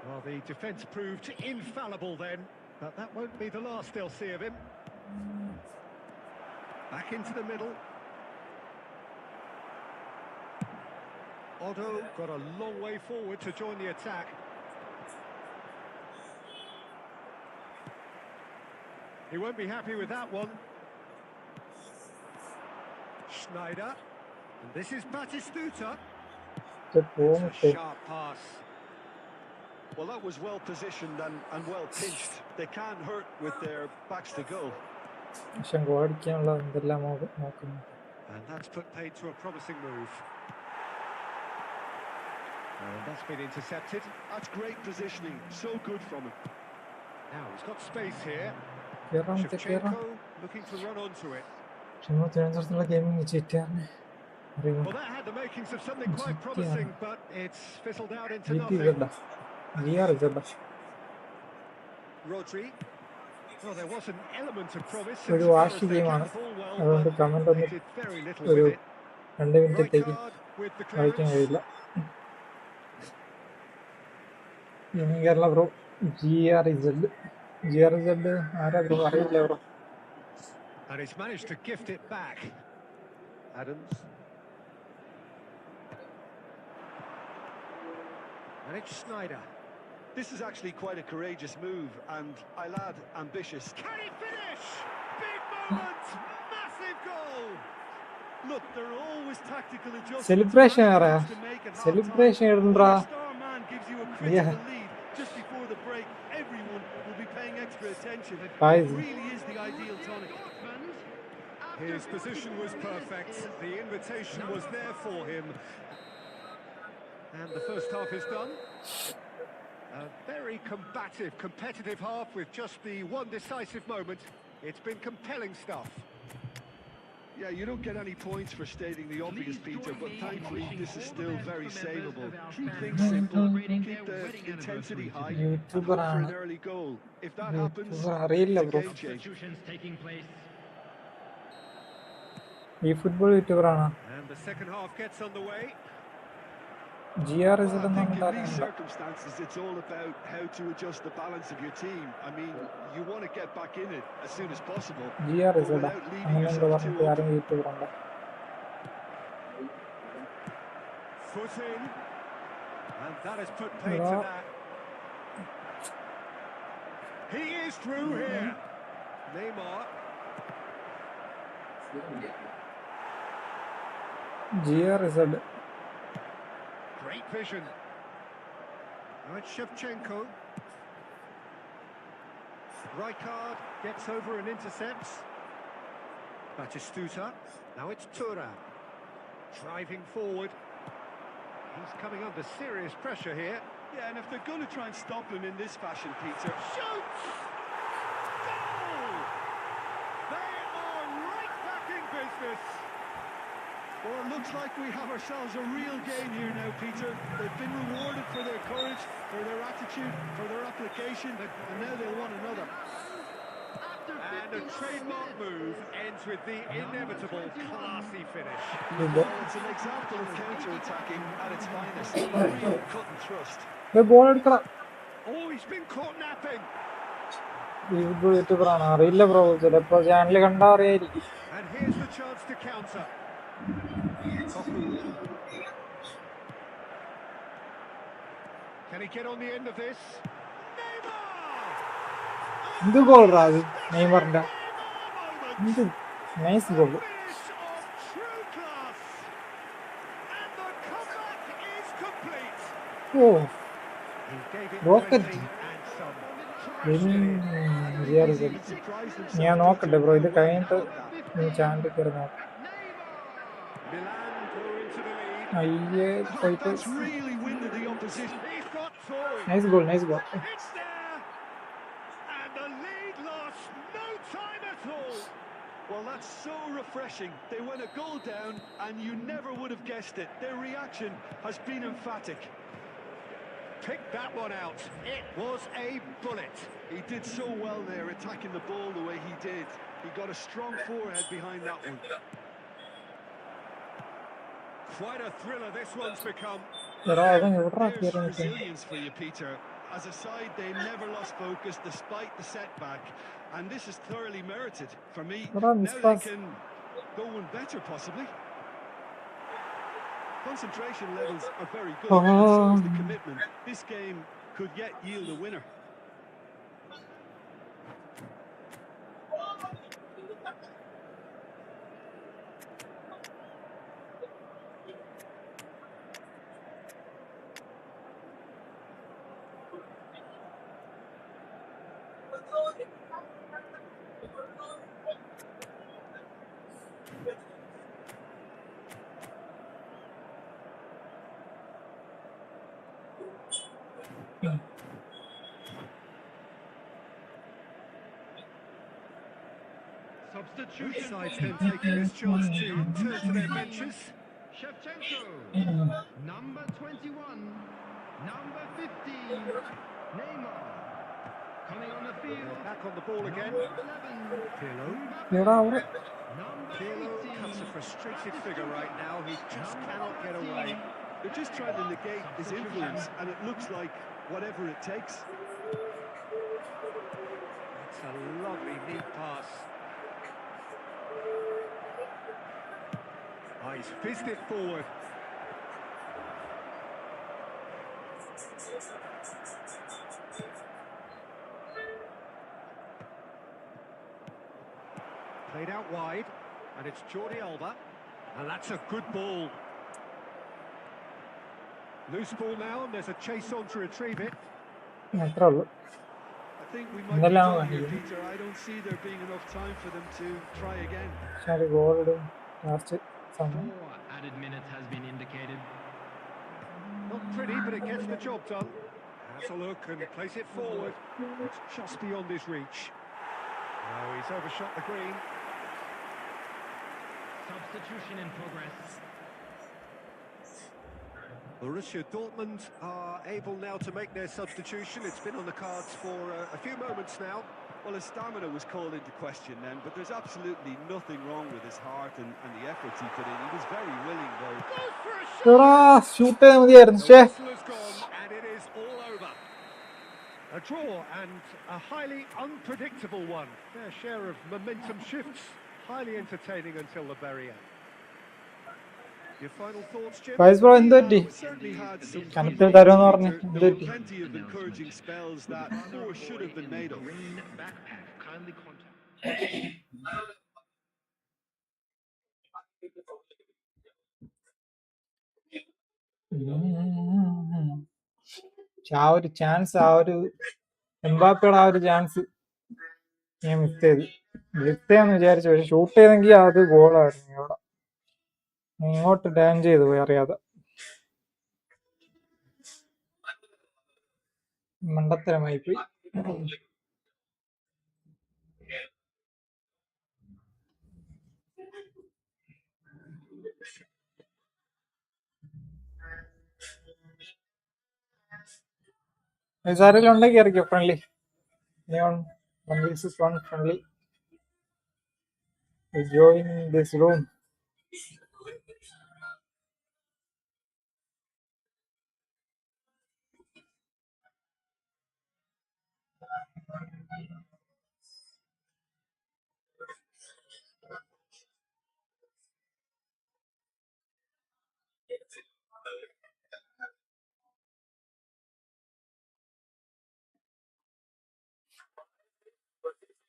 Well, the defence proved infallible then, but that won't be the last they'll see of him. Back into the middle. Otto got a long way forward to join the attack. He won't be happy with that one. Schneider. And this is Batistuta. It's a sharp pass. Well, that was well positioned and well pinched. They can't hurt with their backs to goal. And that's put paid to a promising move. And that's been intercepted. That's great positioning. So good from him. Now he's got space here. Shevchenko looking to run onto it. Well, that had the makings of something quite promising, but it's fizzled out into nothing. Rodri. Well, there was an element of promise. They did very little with it. Right card with the clearance. Kerala bro, GRZ, And he's managed to gift it back. Adams. And it's Schneider. This is actually quite a courageous move, and I'll add ambitious. Can he finish? Big moment! Massive goal! Look, there are always tactical adjustments. Celebration, celebration, Star man gives you a critical lead just before the break. Everyone will be paying extra attention. It really is the ideal tonic. His position was perfect. The invitation was there for him. And the first half is done. A very combative, competitive half with just the one decisive moment. It's been compelling stuff. Yeah, you don't get any points for stating the obvious, Peter, but thankfully this is still very savable. Keep things simple, keep the intensity high, and hope for an early goal. If that happens, it's a game changer. eFootball യൂട്യൂബറാണ്. And the second half gets underway. GR Well, I think in these circumstances, it's all about how to adjust the balance of your team. I mean, you want to get back in it as soon as possible, GR but without leaving yourself too open. യൂട്യൂബറുണ്ട്. Foot in. And that has put paid to that. He is through here. Neymar. GR is a Great vision. Now it's Shevchenko. Rijkaard gets over and intercepts. Batistuta. Now it's Thuram. Driving forward. He's coming under serious pressure here. Yeah, and if they're going to try and stop him in this fashion, Peter... Shoots! Goal! They are right back in business. Well, it looks like we have ourselves a real game here now, Peter. They've been rewarded for their courage, for their attitude, for their application, and now they want another. And a trademark move ends with the inevitable classy finish. Well, it's an example of counter-attacking at its finest. Real cut and thrust. Ball എടുക്കണം. Oh, he's been caught napping. eFootball യൂട്യൂബറാണ്. അറിയില്ല bro, ചിലപ്പോൾ channel കണ്ടാ അറിയായിരിക്കും. And here's the chance to counter. Can he get on the end of this? Neymar! എന്ത് goal റാസ് നെയ്മറിന്റെ. എന്ത് nice goal. Finish of true class. And the comeback is complete. Oh He gave it rocket. everything and some. ഞാൻ നോക്കട്ടെ bro, ഇത് കഴിഞ്ഞിട്ട് channel കയറി നോക്കാം. Milan go into the lead. അയ്യേ പോയി. That's really winded the opposition. He's got through. Nice goal, nice goal. It's there. And the lead lost no time at all. Well, that's so refreshing. They went a goal down, and you never would have guessed it. Their reaction has been emphatic. Pick that one out. It was a bullet. He did so well there, attacking the ball the way he did. He got a strong forehead behind that one. Quite a thriller this one's become. There's resilience for you, Peter. As a side, they never lost focus despite the setback, and this is thoroughly merited. For me, now they can go one better, possibly. Concentration levels are very good, and so is the commitment. This game could yet yield a winner. Both sides then taking this chance to turn to their benches. Shevchenko, number 21, number 15, Neymar, coming on the field. Back on the ball again. Pirlo. Number Pirlo 18. cuts a frustrated figure right now. He just cannot get away. They're just trying to negate his influence, and it looks like whatever it takes. It's a lovely neat pass. Oh, he's fizzed it forward. Played out wide, and it's Jordi Alba, and that's a good ball. Loose ball now, and there's a chase on to retrieve it. അത്രേ ഉള്ളൂ. I think we might be done here, Peter. I don't see there being enough time for them to try again. Goal ഇടും last. 4 added minutes has been indicated. Not pretty, but it gets the job done. Has a look and place it forward. It's just beyond his reach. Oh, he's overshot the green. Substitution in progress. Borussia Dortmund are able now to make their substitution. It's been on the cards for a few moments now. Well, his stamina was called into question then, but there's absolutely nothing wrong with his heart and the efforts he put in. He was very willing, though. Goes for a shot! Shoot ചെയ്താൽ മതിയായിരുന്നു The പക്ഷേ whistle has gone and it is all over. A draw and a highly unpredictable one. Fair share of momentum shifts. Highly entertaining until the very end. Your final thoughts, Jim? വൈസ് bro എന്ത് പറ്റി Certainly had some കനത്തിൽ തരുമെന്ന് പറഞ്ഞു there എന്ത് were പറ്റി plenty of encouraging spells that more should have been made of. Green backpack. Kindly contact. ആ ഒരു ചാൻസ് ആ ഒരു എംബാപ്പയുടെ ആ ഒരു ചാൻസ് ഞാൻ മിസ് ചെയ്തു മിസ് ചെയ്യാന്ന് വിചാരിച്ചു പക്ഷെ ഷൂട്ട് ചെയ്തെങ്കിൽ അത് ഗോളായിരുന്നു അവിടെ ഇങ്ങോട്ട് ഡാൻ ചെയ്തു പോയി അറിയാതെ മണ്ടത്തരമായി പോയി ആരെങ്കിലും ഉണ്ടെങ്കിൽ ഇറക്കിയോ friendly Leon, 1v1 friendly. Join this room.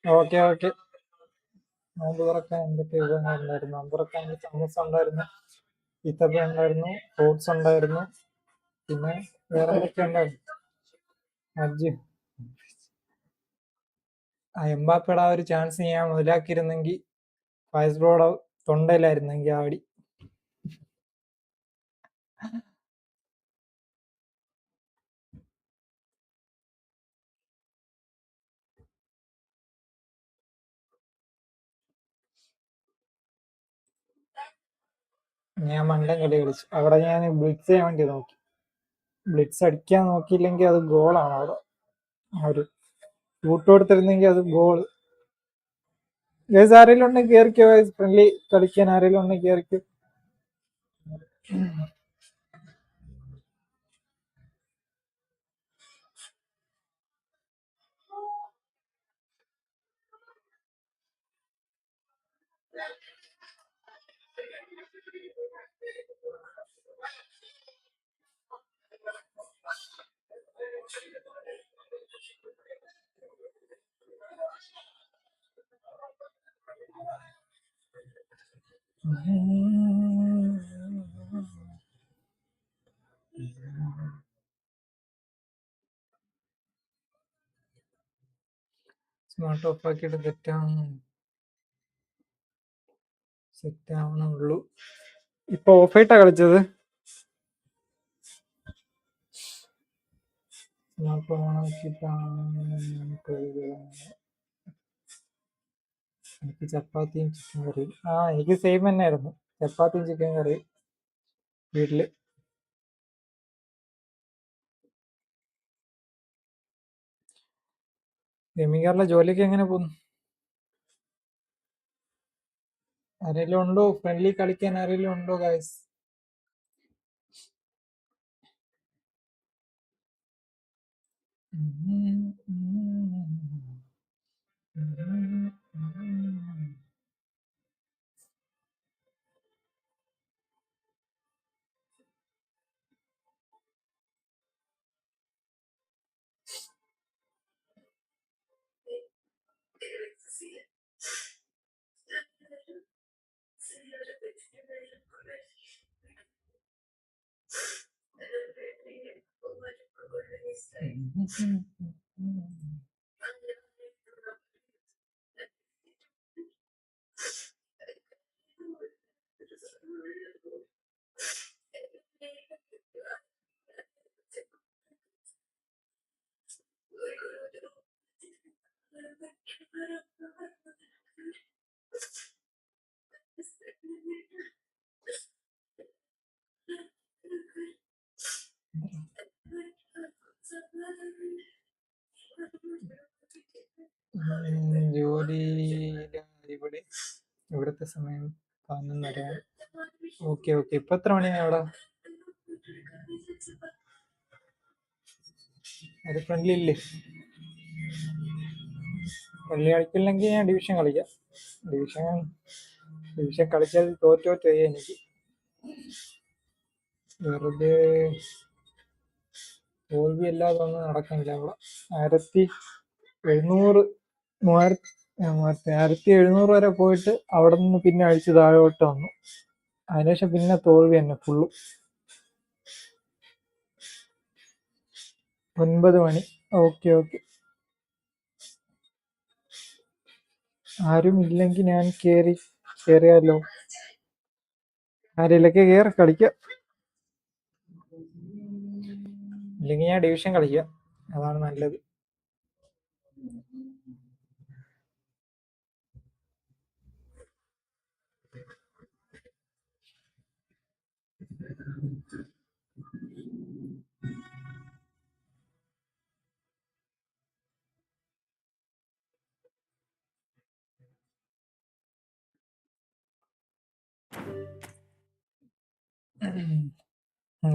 Okay okay നോമ്പ് തുറക്കാൻ എന്തൊക്കെ വിഭവങ്ങൾ ഉണ്ടായിരുന്നു നോമ്പ് തുറക്കാൻ സമൂസ ഉണ്ടായിരുന്നു ഈത്തപ്പഴം ഉണ്ടായിരുന്നു ഫ്രൂട്ട്സ് ഉണ്ടായിരുന്നു പിന്നെ വേറെ എന്തൊക്കെ ഉണ്ടായിരുന്നു അജ്ജ് ആ എംബാപ്പയുടെ ആ ഒരു ചാൻസ് ഞാൻ മുതലാക്കിയിരുന്നെങ്കിൽ ഫയസ് ബ്രോയുടെ തൊണ്ടയിലായിരുന്നെങ്കിൽ ആ അടി ഞാൻ മണ്ടൻ കളി കളിച്ചു അവിടെ ഞാൻ ബ്ലിറ്റ്സ് ചെയ്യാൻ വേണ്ടി നോക്കി ബ്ലിറ്റ്സ് അടിക്കാൻ നോക്കിയില്ലെങ്കിൽ അത് ഗോളാണ് അവിടെ ആ ഒരു ഷൂട്ട് കൊടുത്തിരുന്നെങ്കിൽ അത് ഗോള് ഗൈസ് ആരെങ്കിലും ഉണ്ടെങ്കിൽ കയറിക്കോ ഗൈസ് ഫ്രണ്ട്ലി കളിക്കാൻ ആരെങ്കിലും ഉണ്ടെങ്കിൽ കയറിക്കോ സ്മാർട്ട് ഓഫ് ആക്കിയിട്ട് സെറ്റ് ആവണുള്ളൂ ഇപ്പൊ ഓഫായിട്ടാ കളിച്ചത് സ്മാർട്ട് ഓൺ ആക്കിയിട്ടാണ് എനിക്ക് ചപ്പാത്തിയും ചിക്കൻ കറിയും എനിക്ക് സെയിം തന്നെ ആയിരുന്നു ചപ്പാത്തിയും ചിക്കൻ കറിയും വീട്ടില് ഗെയിമിംഗാറിലെ ജോലിയൊക്കെ എങ്ങനെ പോകുന്നു ആരെങ്കിലും ഉണ്ടോ ഫ്രണ്ട്ലി കളിക്കാൻ ആരെങ്കിലും ഉണ്ടോ ഗൈസ് ജോലിയിലെ ഇവിടുത്തെ സമയം 11:30. Okay okay. ഇപ്പൊ എത്ര മണിയാ അവിടെ? ഒരു ഫ്രണ്ട്ലി ഇല്ലേ? ഫ്രണ്ട്ലി കളിക്കില്ലെങ്കിൽ ഞാൻ ഡിവിഷൻ കളിക്കാം. ഡിവിഷൻ കളിച്ചാൽ തോറ്റോറ്റ് വയ്യ എനിക്ക്. വെറുതെ തോൽവി അല്ലാതെ ഒന്നും നടക്കുന്നില്ല അവിടെ. 1700 1700 വരെ പോയിട്ട് അവിടെ നിന്ന് പിന്നെ അഴിച്ച് താഴോട്ട് വന്നു. അതിനുശേഷം പിന്നെ തോൽവി തന്നെ ഫുള്ള്. 9 മണി. Okay okay. ആരും ഇല്ലെങ്കിൽ ഞാൻ കേറിയാലോ? ആരെയിലൊക്കെ കേറി കളിക്കാം. ഇല്ലെങ്കിൽ ഞാൻ ഡിവിഷൻ കളിക്കാം, അതാണ് നല്ലത്.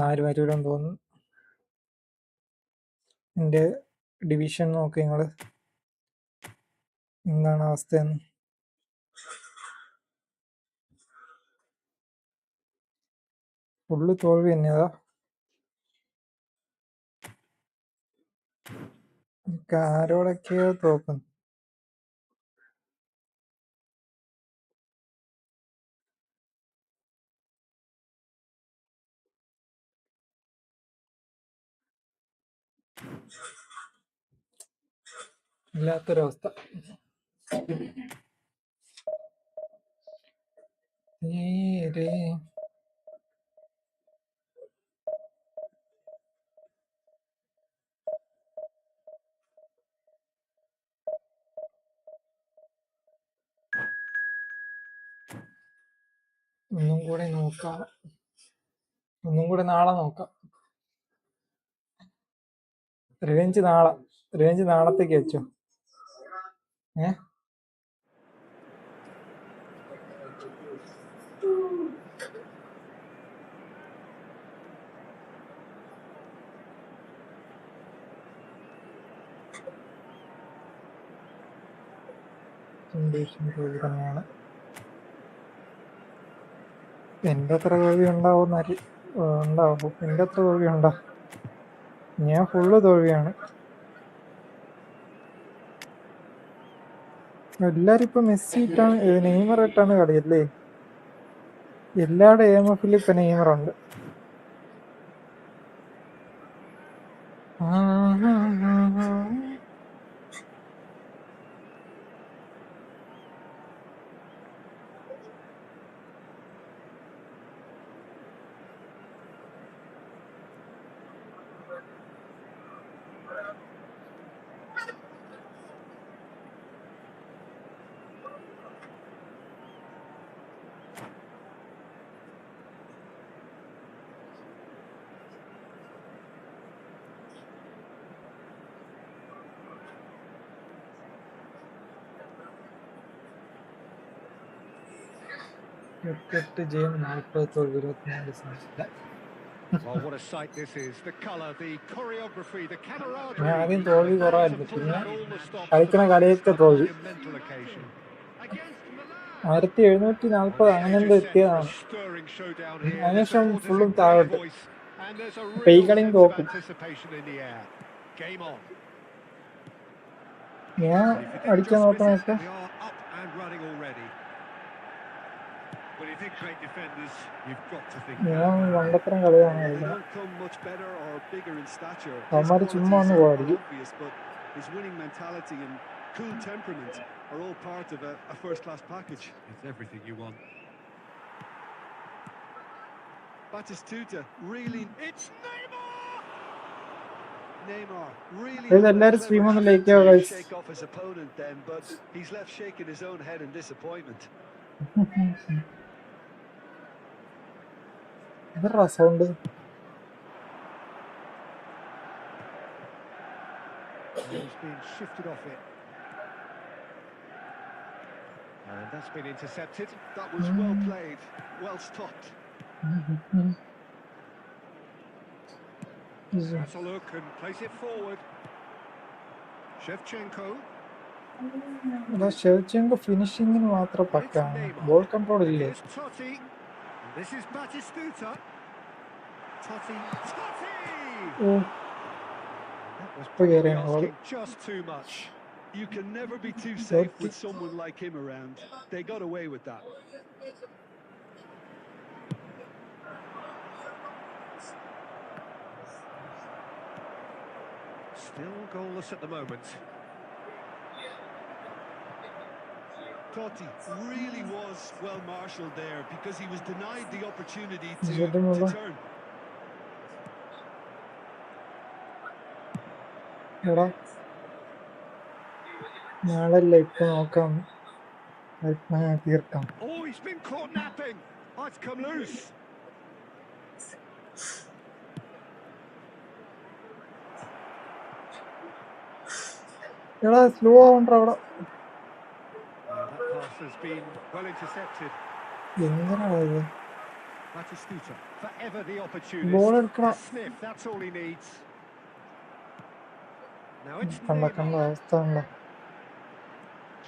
ആരും വരൂലെന്ന് തോന്നുന്നു. എൻ്റെ ഡിവിഷൻ നോക്ക് നിങ്ങള്, എന്താണ് അവസ്ഥയെന്ന്. ഫുള്ള് തോൽവി തന്നെയാ. ആരോടൊക്കെയോ തോക്കുന്നു. ഇല്ലാത്തൊരവസ്ഥ. ഒന്നും കൂടെ നോക്കാം, ഒന്നും കൂടെ നാളെ നോക്കാം. റിവെഞ്ച് നാളത്തേക്ക് വെച്ചോ. തോൽവി തന്നെയാണ്. എൻ്റെ അത്ര തോൽവി ഉണ്ടാവും. എൻ്റെ അത്ര തോൽവി ഉണ്ടോ? ഞാൻ ഫുള്ള് തോൽവിയാണ്. എല്ലാരും ഇപ്പൊ മെസ്സി ഇട്ടാണ്, നെയ്മർ ഇട്ടാണ് കളിയല്ലേ. എല്ലാവരുടെ AMF ഇപ്പൊ നെയ്മറുണ്ട്. ജയം 40 തോൽവി 24 സാധ്യത. Well, what a sight this is. The colour, the choreography, the camaraderie. ഞാൻ ആദ്യം തോൽവി കുറവായിരുന്നു, Pulling പിന്നെ out all the stops to കളിക്കണ make കളിയൊക്കെ this a തോൽവി. monumental occasion. 1740 അങ്ങനെ എന്തോ എത്തിയതാണ്. Stirring showdown here. The അതിനുശേഷം supporters ഫുള്ളും in great താഴോട്ട്. voice, and there's a അപ്പൊ ഈ real കളിയും sense of തോക്കും. anticipation in the air. Game on. ഞാൻ അടിക്കാൻ നോക്കണൊക്കെ They are up and running already. When you think great defenders, you've got to think ഞാൻ വണ്ടത്തരം കളിയാണ് They കളിക്കണം. don't come much better or bigger in stature. His അവന്മാര് ചുമ്മാ qualities ഒന്ന് are പോകാതിരിക്കും. obvious, but his winning mentality and cool temperament are all part of a first-class package. It's everything you want. Batistuta reeling. It's Neymar! Neymar really Guys, had a എല്ലാരും clever stream ഒന്ന് trick like ചെയ്യുക to guys. shake off his opponent then, but he's left shaking his own head in disappointment. ഇതെന്താ sound? He's been shifted off it. And that's been intercepted. That was well played, well stopped. Has a look and plays it forward. Shevchenko. Shevchenko ഫിനിഷിങ്ങിന് മാത്രം പക്കാണ്, ball control ഇല്ലേ? Here's Totti. This is Batistuta. Totti. ഓ, That was ഇപ്പൊ probably കേറിയാണ് ball. asking just too much. You can never be too safe with someone like him around. They got away with that. Still goalless at the moment. Totti really was well marshalled there because he was denied the opportunity Zedemolo. to turn. എടാ നാളല്ല, ഇപ്പൊ നോക്കാം, തീർക്കാം. Oh, he's been caught napping. Oh, it's come loose. എടാ slow ആവണ്ട അവിടെ. That pass has been well intercepted. എങ്ങനെയാ ഇത്? Batistuta, forever the opportunist. Ball എടുക്കണം. A sniff, that's all he needs. Now it's കണ്ട Neymar. അവസ്ഥ കണ്ട.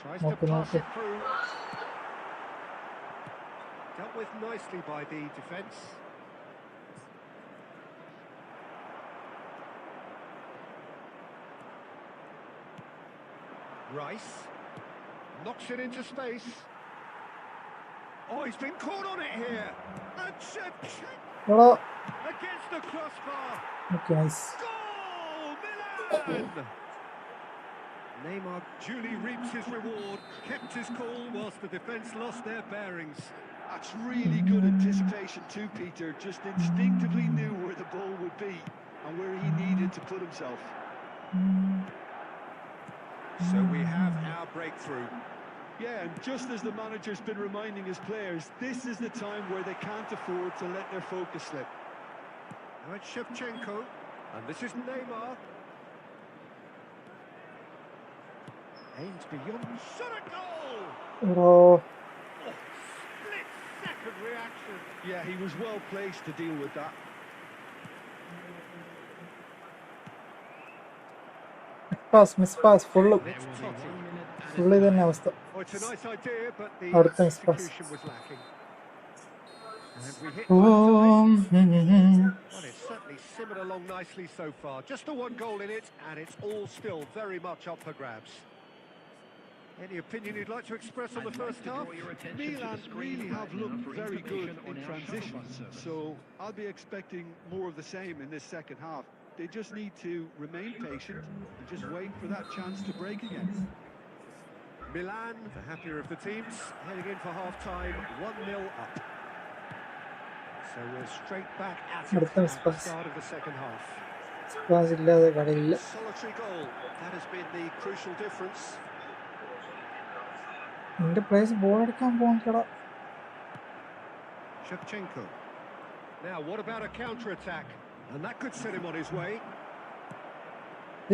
Tries to pass it through. Dealt with nicely by the defence. Rice knocks it into space. Oh, he's been caught on it here. And Shevchenko എടാ against the crossbar. Okay, nice. Goal, Milan! Neymar duly reaps his reward, kept his cool whilst the defence lost their bearings. That's really good anticipation too, Peter. Just instinctively knew where the ball would be and where he needed to put himself. So we have our breakthrough. Yeah, and just as the manager's been reminding his players, this is the time where they can't afford to let their focus slip. Now it's Shevchenko, and this is Neymar. Aims beyond, shot a goal! എടാ Split-second reaction. Yeah, he was well placed to deal with that. Miss pass full It's Totti. Full തന്നെ അവസ്ഥ. Oh, it's a nice idea, but the അടുത്ത miss pass. execution was lacking. And we hit oh, well, it's certainly simmered along nicely so far. Just the one goal in it, and it's all still very much up for grabs. Any opinion you'd like to express on the first half? Milan really have looked very good in transitions, so I'll be expecting more of the same in this second half. They just need to remain patient and just wait for that chance to break again. Milan, the happier of the teams, heading in for half-time, 1-0 up. So we're straight back at it அடுத்த miss at the pass. start of the second half. Pass ഇല്ലാതെ കളിയില്ല. Solitary goal, that has been the crucial difference. എന്റെ place ball എടുക്കാൻ പോകണ്ടടാ. Shevchenko. Now, what about a counter-attack? And that could set him on his way.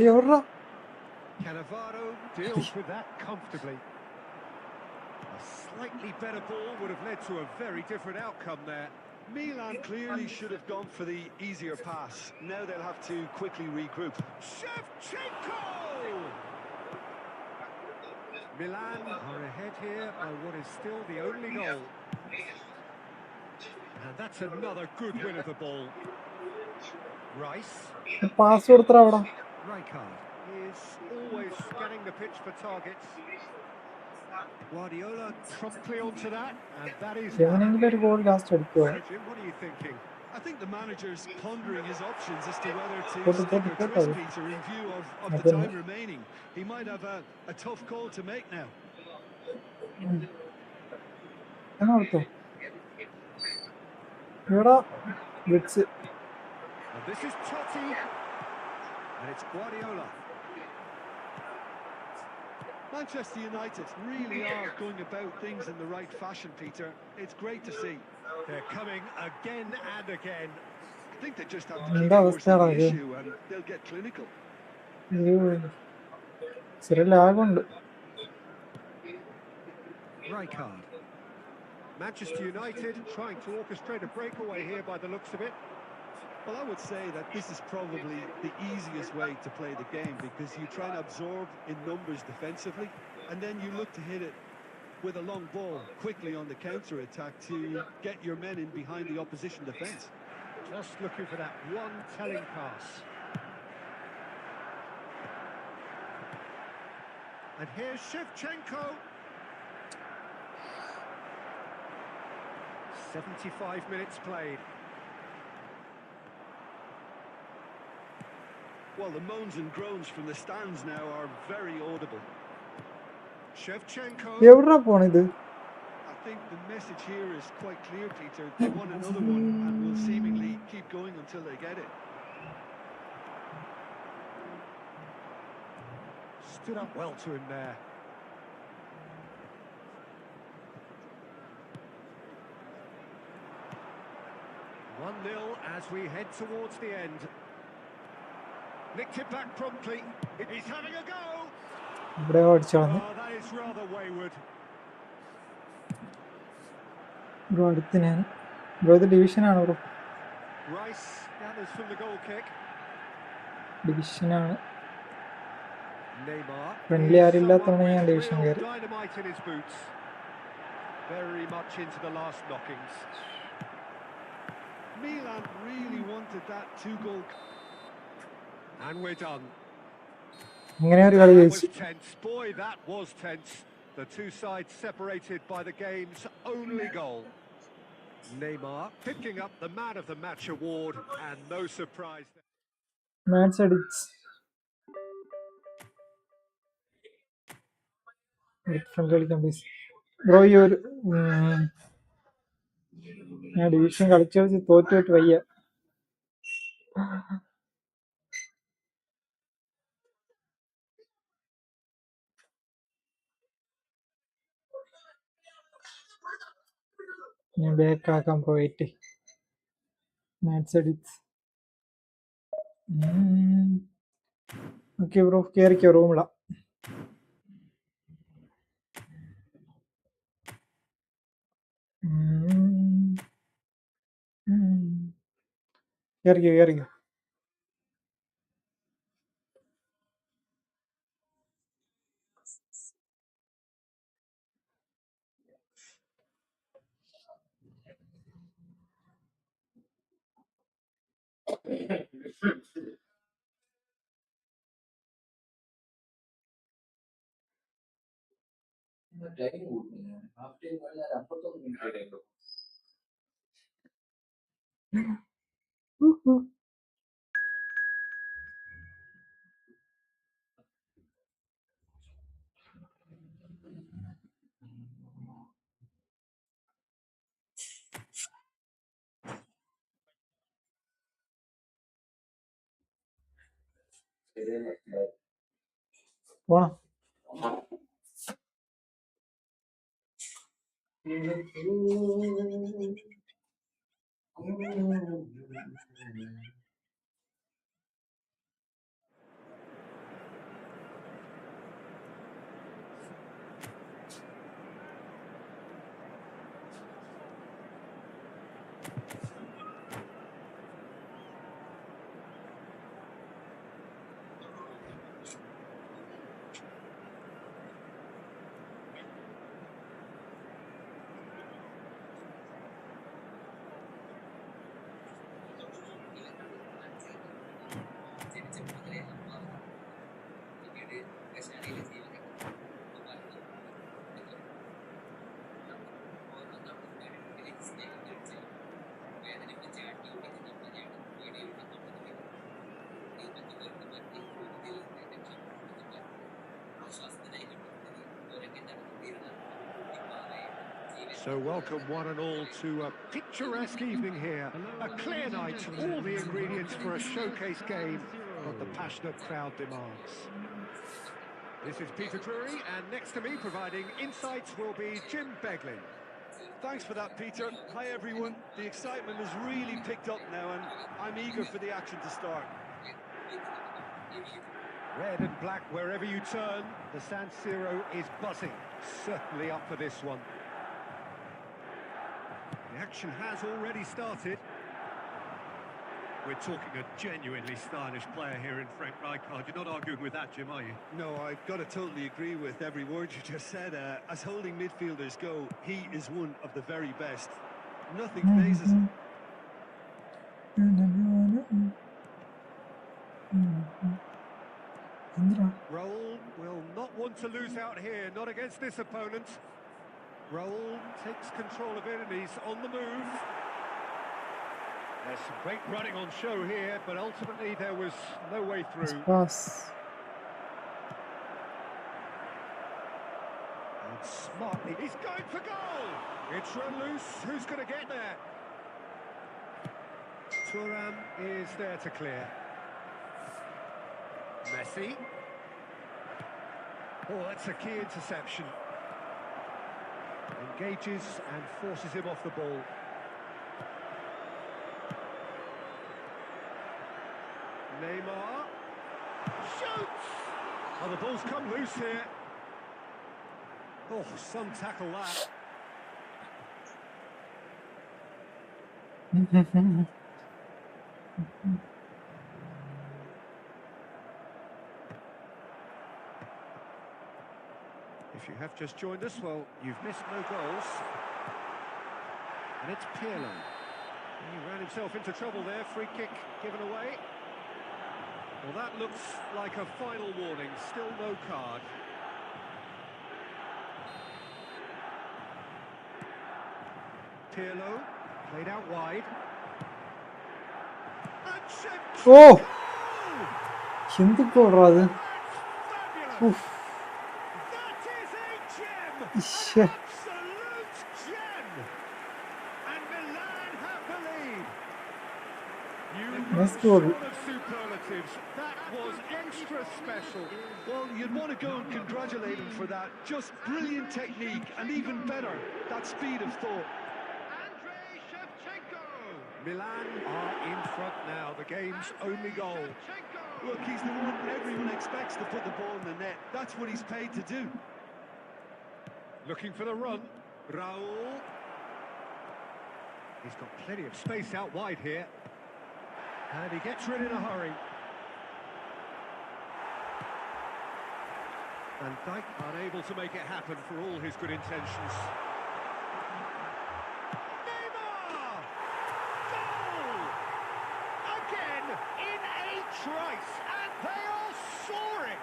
എവിടാ? Cannavaro deals with that comfortably. A slightly better ball would have led to a very different outcome there. Milan clearly should have gone for the easier pass. Now they'll have to quickly regroup. Shevchenko! Milan are ahead here by what is still the only goal. And that's another good win of the ball. Rice. Pass കൊടുത്തറ അവിടെ. Rijkaard is always scanning the pitch for targets. Guardiola promptly onto that, and that is that. എങ്ങനെയെങ്കിലും ഒരു goal last അടിക്കുമോ? Jim, what are you thinking? I think the manager's pondering his options as to whether to Put it, stick put or it, put twist, it. Peter, in view of I the don't time know. remaining. He might have a tough call to make now. എന്നാ കൊടുത്തോ? എടാ വിളിച്ച്. And this is Totti. And it's Guardiola. Manchester United really are going about things in the right fashion, Peter. It's great to see. They're coming again and again. I think they just have to keep എന്താ forcing അവസ്ഥയാടാ the ഇത്? issue and they'll get clinical. ചെറിയ ലാഗുണ്ട്. Rijkaard. Manchester United trying to orchestrate a breakaway here by the looks of it. Well, I would say that this is probably the easiest way to play the game because you try and absorb in numbers defensively and then you look to hit it with a long ball quickly on the counter-attack to get your men in behind the opposition defence. Just looking for that one telling pass. And here's Shevchenko. 75 minutes played. Well, the moans and groans from the stands now are very audible. Shevchenko. എവിടാ പോണിത്? I think the message here is quite clear, Peter. They want another one and will seemingly keep going until they get it. Stood up well to him there. One 0 as we head towards the end. Nicked it back promptly. He's having a go. ഇവിടെ അടിച്ചു കളഞ്ഞു. Oh, that is rather wayward. Bro അടുത്ത് ഞാൻ bro ഇത് ഡിവിഷനാണ് bro. Rice gathers from the goal kick. ഡിവിഷനാണ്. Neymar. Friendly ആരില്ലാത്തതാണ് Someone ഞാൻ with division real കയറി. dynamite in his boots. Very much into the last knockings. Milan really wanted that two-goal. And we're done. ഇങ്ങനെ ഒരു കളി That ജയിച്ചു. was tense. Boy, that was tense. The two sides separated by the game's only goal. Neymar picking up the Man of the Match award, and no surprise. Match അടിച്ച് front കളിക്കാൻ പൈസ bro. ഈ ഒരു ഞാൻ division കളിച്ച് കളിച്ച് തോറ്റ് വയ്യ. ഞാൻ ബാക്കാക്കാൻ പോയിട്ട് മാച്ച് അടിച്ച്. ഓക്കെ ബ്രോ, കയറിക്കോ, റൂമിടാം. കയറിക്കോ. പോണം. So welcome one and all to a picturesque evening here. A clear night, all the ingredients for a showcase game. what the passionate crowd demands. This is Peter Drury, and next to me providing insights will be Jim Beglin. Thanks for that, Peter. Hi, everyone. The excitement has really picked up now, and I'm eager for the action to start. Red and black wherever you turn, the San Siro is buzzing. Certainly up for this one. The action has already started. We're talking a genuinely stylish player here in Frank Rijkaard. You're not arguing with that, Jim, are you? No, I've got to totally agree with every word you just said. As holding midfielders go, he is one of the very best. Nothing phases him. Raul will not want to lose out here, not against this opponent. Raul takes control of it and he's on the move. There's some great running on show here, but ultimately there was no way through. Pass. And smartly, he's going for goal! It's run loose, who's going to get there? Thuram is there to clear. Messi. Oh, that's a key interception. Engages and forces him off the ball. Neymar. Shoots! Oh, the ball's come loose here. Oh, some tackle that. If you have just joined us, well, you've missed no goals. And it's Pirlo. He ran himself into trouble there, free kick given away. Well, that looks like a final warning, still no card. Pirlo, played out wide. And Shammu! Oh! എന്ത് ഗോളാ അത്? Fabulous! That is a gem! ഇശ്ശേ. An absolute gem! And Milan have the lead. You Nice were goal. short of superlatives. That was extra special. Well, you'd want to go and congratulate him for that. Just brilliant technique, and even better, that speed of thought. Andrei Shevchenko. Milan are in front now. The game's only goal. Look, he's the one everyone expects to put the ball in the net. That's what he's paid to do. Looking for the run. Raul. He's got plenty of space out wide here. And he gets rid in a hurry. And Dijk unable to make it happen for all his good intentions. Neymar! Goal! Again in a trice, and they are soaring!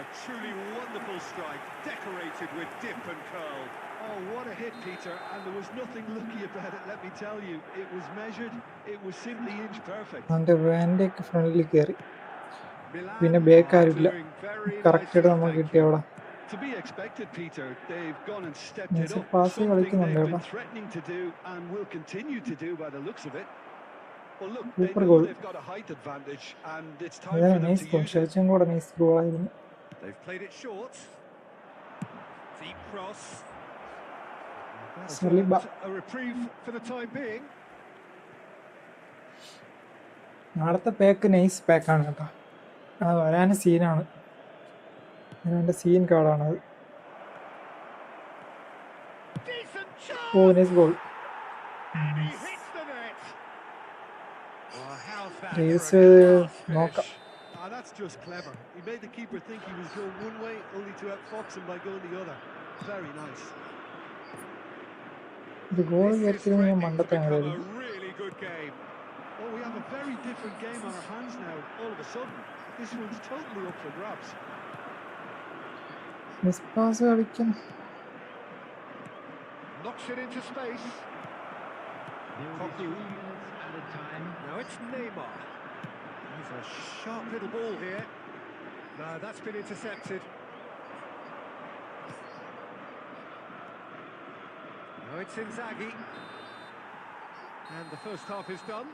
A truly wonderful strike, decorated with dip and curl. Oh, what a hit, Peter, and there was nothing lucky about it, let me tell you. It was measured, it was simply inch perfect. അവൻ്റെ വാൻ്റെ ഒക്കെ ഫ്രണ്ടിൽ കയറി. Milan പിന്നെ are ബേക്കാരില്ല. doing very കറക്റ്റായിട്ട് nicely, നമുക്ക് thank കിട്ടിയ you. അവിടെ. To be expected, Peter. They've gone and stepped it Nice up. pass Something കളിക്കുന്നുണ്ട് they've കേട്ടോ. been threatening to do and will continue to do by the looks of it. Well, look, they Super know goal. they've got a height advantage and it's time അതാണ് for them nice to goal. use it. ശേഷം കൂടെ nice ഗോളായിരുന്നു. They've played it short. Deep cross. That's Saliba. a reprieve for the time being. നാളത്തെ pack nice പാക്കാണ് കേട്ടോ. അത് വരാൻ സീനാണ്. എൻ്റെ സീൻ കാർഡാണത്. Decent ഓ chance! Nice goal. And he hits the net. Well, how's that Race, for a class knock up. finish? Ah, that's just clever. He made the keeper think he was going one way, only to outfox him by going the other. Very nice. ഇത് goal This is കയറ്റിയത് ഞാൻ threatening to മണ്ടത്തരം become a കളിയായിരുന്നു. really good game. Oh, we have a very different game on our hands now, all of a sudden. This one's totally up for grabs. Miss pass കളിക്കണം. Knocks it into space. There will be 3 minutes at a time. Now it's Neymar. He's a sharp little ball here. No, that's been intercepted. Now it's Inzaghi. And the first half is done.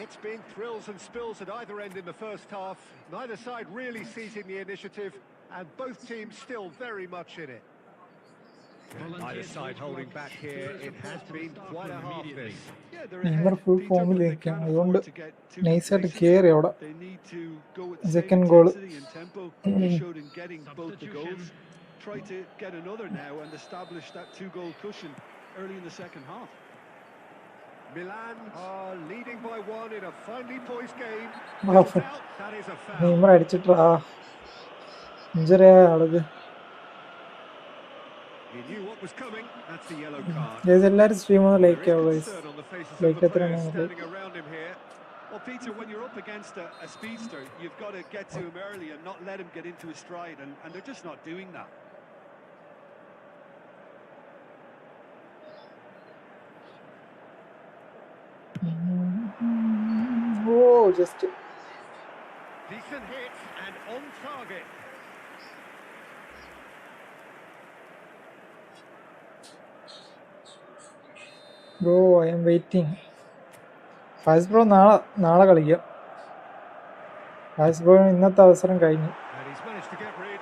It's been thrills and spills at either end in the first half. Neither side really seizing the initiative, and both teams still very much in it. Either side holding back here. It has been quite a half this. Yeah, they're Neymar ahead, full Peter, ഫോമിൽ but they നിൽക്കുകയാണ്, can't അതുകൊണ്ട് afford to get too നൈസായിട്ട് complacent. കയറി അവിടെ. They need to go with the same second goal intensity and tempo they showed in getting both the goals. Try to get another now and establish that two-goal cushion early in the second half. Milan are leading by one in a finely poised game. Off. Little doubt, that is a foul. Neymar അടിച്ചിട്ടാ injury ആയ ആളത്. He knew what was coming. That's the yellow card. എല്ലാവരും stream ഒന്ന് There like is ആവുക. concern on the faces of Like the എത്ര players എണ്ണം standing around him here. Well, Peter, when you're up against a speedster, you've got to get to him early and not let him get into his stride, and they're just not doing that. Oh, just Decent hit and on target. bro, I am waiting. ഫാസ് bro നാളെ കളിക്കാം. ഫാസ് bro ഇന്നത്തെ അവസരം കഴിഞ്ഞു. And he's managed to get rid.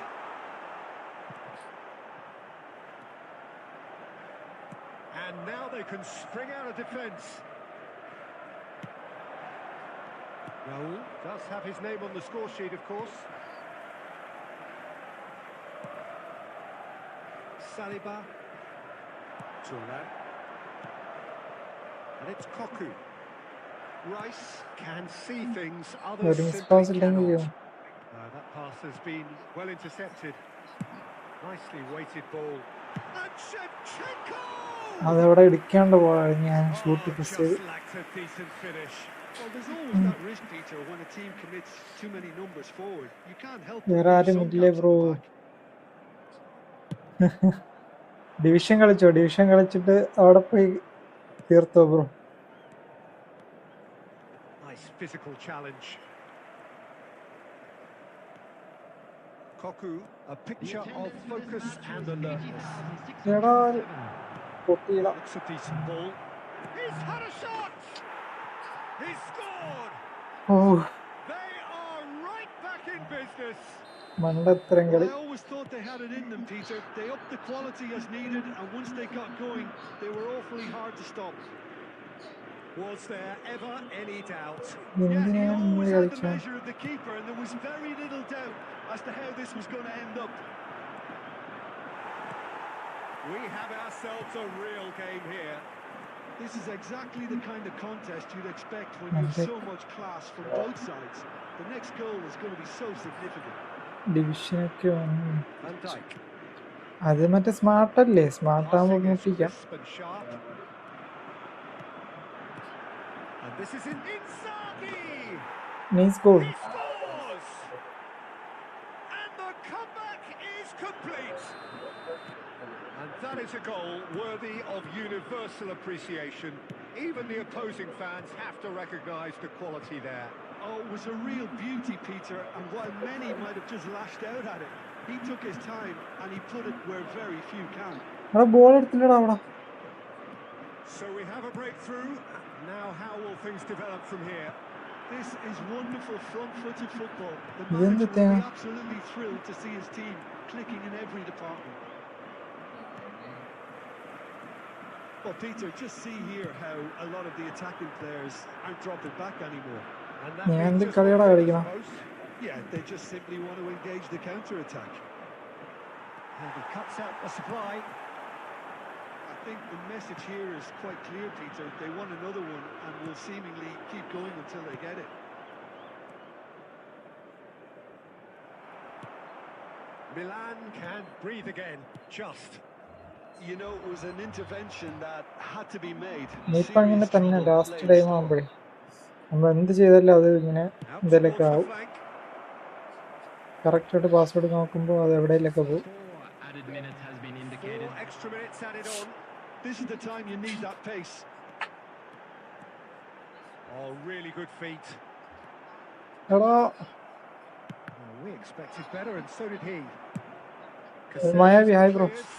And now they can spring out of defence. Raul does have his name on the score sheet, of course. Saliba. Touré. And it's Koku. Rice can see things others simply cannot. That pass has been well intercepted. Nicely weighted ball. And Shevchenko! അതവിടെ ഇടിക്കാണ്ട് പോയാൽ ഞാൻ shoot press ചെയ്ത്. Just lacked a decent finish. Well, there's always that risk, Peter, when a team commits too many numbers forward. You can't help but വേറെ lose ആരും some ഇല്ലേ gaps bro? at the back. Division കളിച്ചിട്ട് അവിടെ പോയി തീർത്തോ bro. Nice physical challenge. Koku, a picture of focus and alertness. എടാ പൊട്ടിയില്ല. Looks a decent ball. He's had a shot! He's scored! Oh They are right back in business. മണ്ടത്തരം കളി. I always thought they had it in them, Peter. They upped the quality as needed, and once they got going, they were awfully hard to stop. Was there ever any doubt? Yeah, he എന്തിനാണ് always ഇങ്ങനെ had the കളിച്ചത്? measure of the keeper, and there was very little doubt as to how this was going to end up. We have ourselves a real game here. This is exactly the kind of contest you'd expect when you have so much class from both sides. The next goal is going to be so significant. ഡിവിഷനൊക്കെ വന്നു. Van Dijk. അത് മറ്റേ സ്മാർട്ടല്ലേ? സ്മാർട്ടാകുമ്പോൾ Passing is നോക്കിക്കാം. crisp and sharp. And this is Inzaghi. Nice goal. He scores! And the comeback is complete. And that is a goal worthy of universal appreciation. Even the opposing fans have to recognise the quality there. Oh, it was a real beauty, Peter, and while many might have just lashed out at it, he took his time and he put it where very few can. അവിടെ ball എടുത്തില്ലടാ അവിടെ. So we have a breakthrough. Now how will things develop from here? This is wonderful front-footed football. The Isn't manager it will there? be absolutely thrilled to see his team clicking in every department. Well, Peter, just see here how a lot of the attacking players aren't dropping back anymore. And that ഞാൻ means എന്ത് just കളിയാടാ one goal, I കളിക്കണം? suppose. Yeah, they just simply want to engage the counter-attack. And he cuts out the supply. I think the message here is quite clear, Peter. They want another one and will seemingly keep going until they get it. Milan can breathe again, just. You know, it was an intervention that had to be made. ഇനിയിപ്പോൾ അങ്ങനെ Serious തന്നെ trouble last lay in time store. ആകുമ്പോഴേ നമ്മൾ എന്ത് ചെയ്താലും അത് ഇങ്ങനെ Out എന്തെങ്കിലുമൊക്കെ towards the ആവും. flank. കറക്റ്റായിട്ട് പാസ്വേഡ് നോക്കുമ്പോൾ അത് എവിടെയെങ്കിലൊക്കെ പോകും. 4 added minutes has been 4 indicated. extra minutes added on. This is the time you need that pace. Oh, really good feet. എടാ Oh, we expected better, and so did he. Mayavi, hi, bro. Clears.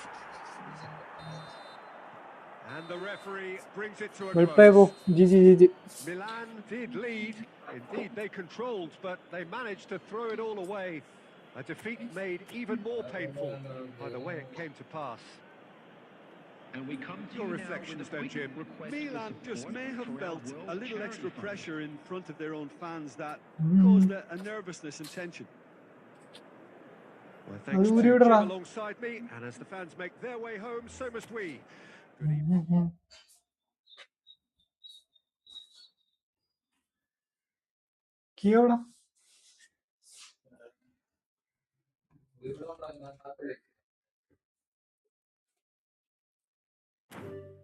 And the referee brings it to a Well play, bro. close. GG. Milan did lead. Indeed, they controlled, but they managed to throw it all away. A defeat made even more painful by the way it came to pass. And we come to Your you now reflections with a then, quick Jim. request Milan for just support may have for our felt World a little Charity extra Fund. pressure in front of their own fans that Mm. caused a nervousness and tension. Well, thanks to Hallelujah. Jim alongside me, and as the fans make their way home, so must we. Good evening. Kioda.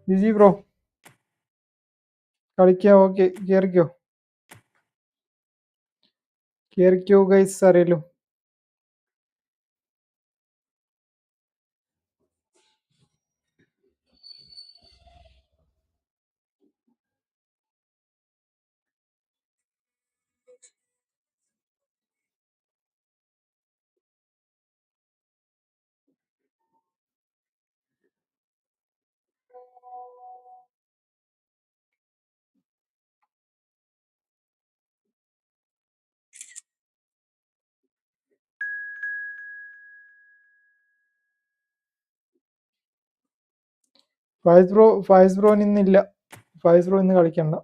GG, bro. കളിക്കാം. Okay, കേറിക്കോ guys. അറിയല്ലോ. Fayis bro ഇന്നില്ല. Fayis bro ഇന്ന് കളിക്കണ്ട.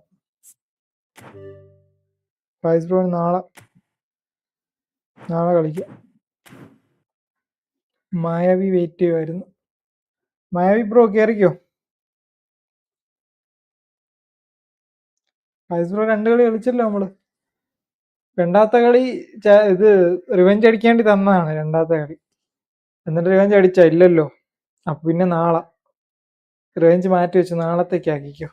Fayis bro നാളെ കളിക്കാം. മായാവി wait ചെയ്യുമായിരുന്നു. മായാവി bro കേറിക്കോ. Fayis bro 2 കളി കളിച്ചല്ലോ നമ്മള്. രണ്ടാമത്തെ കളി ഇത് റിവെഞ്ച് അടിക്കേണ്ടി തന്നതാണ് രണ്ടാമത്തെ കളി. എന്നിട്ട് റിവെഞ്ച് അടിച്ചാ ഇല്ലല്ലോ. അപ്പൊ പിന്നെ നാളെ റിവെഞ്ച് മാറ്റി വെച്ച് നാളത്തേക്ക് ആക്കിക്കോ.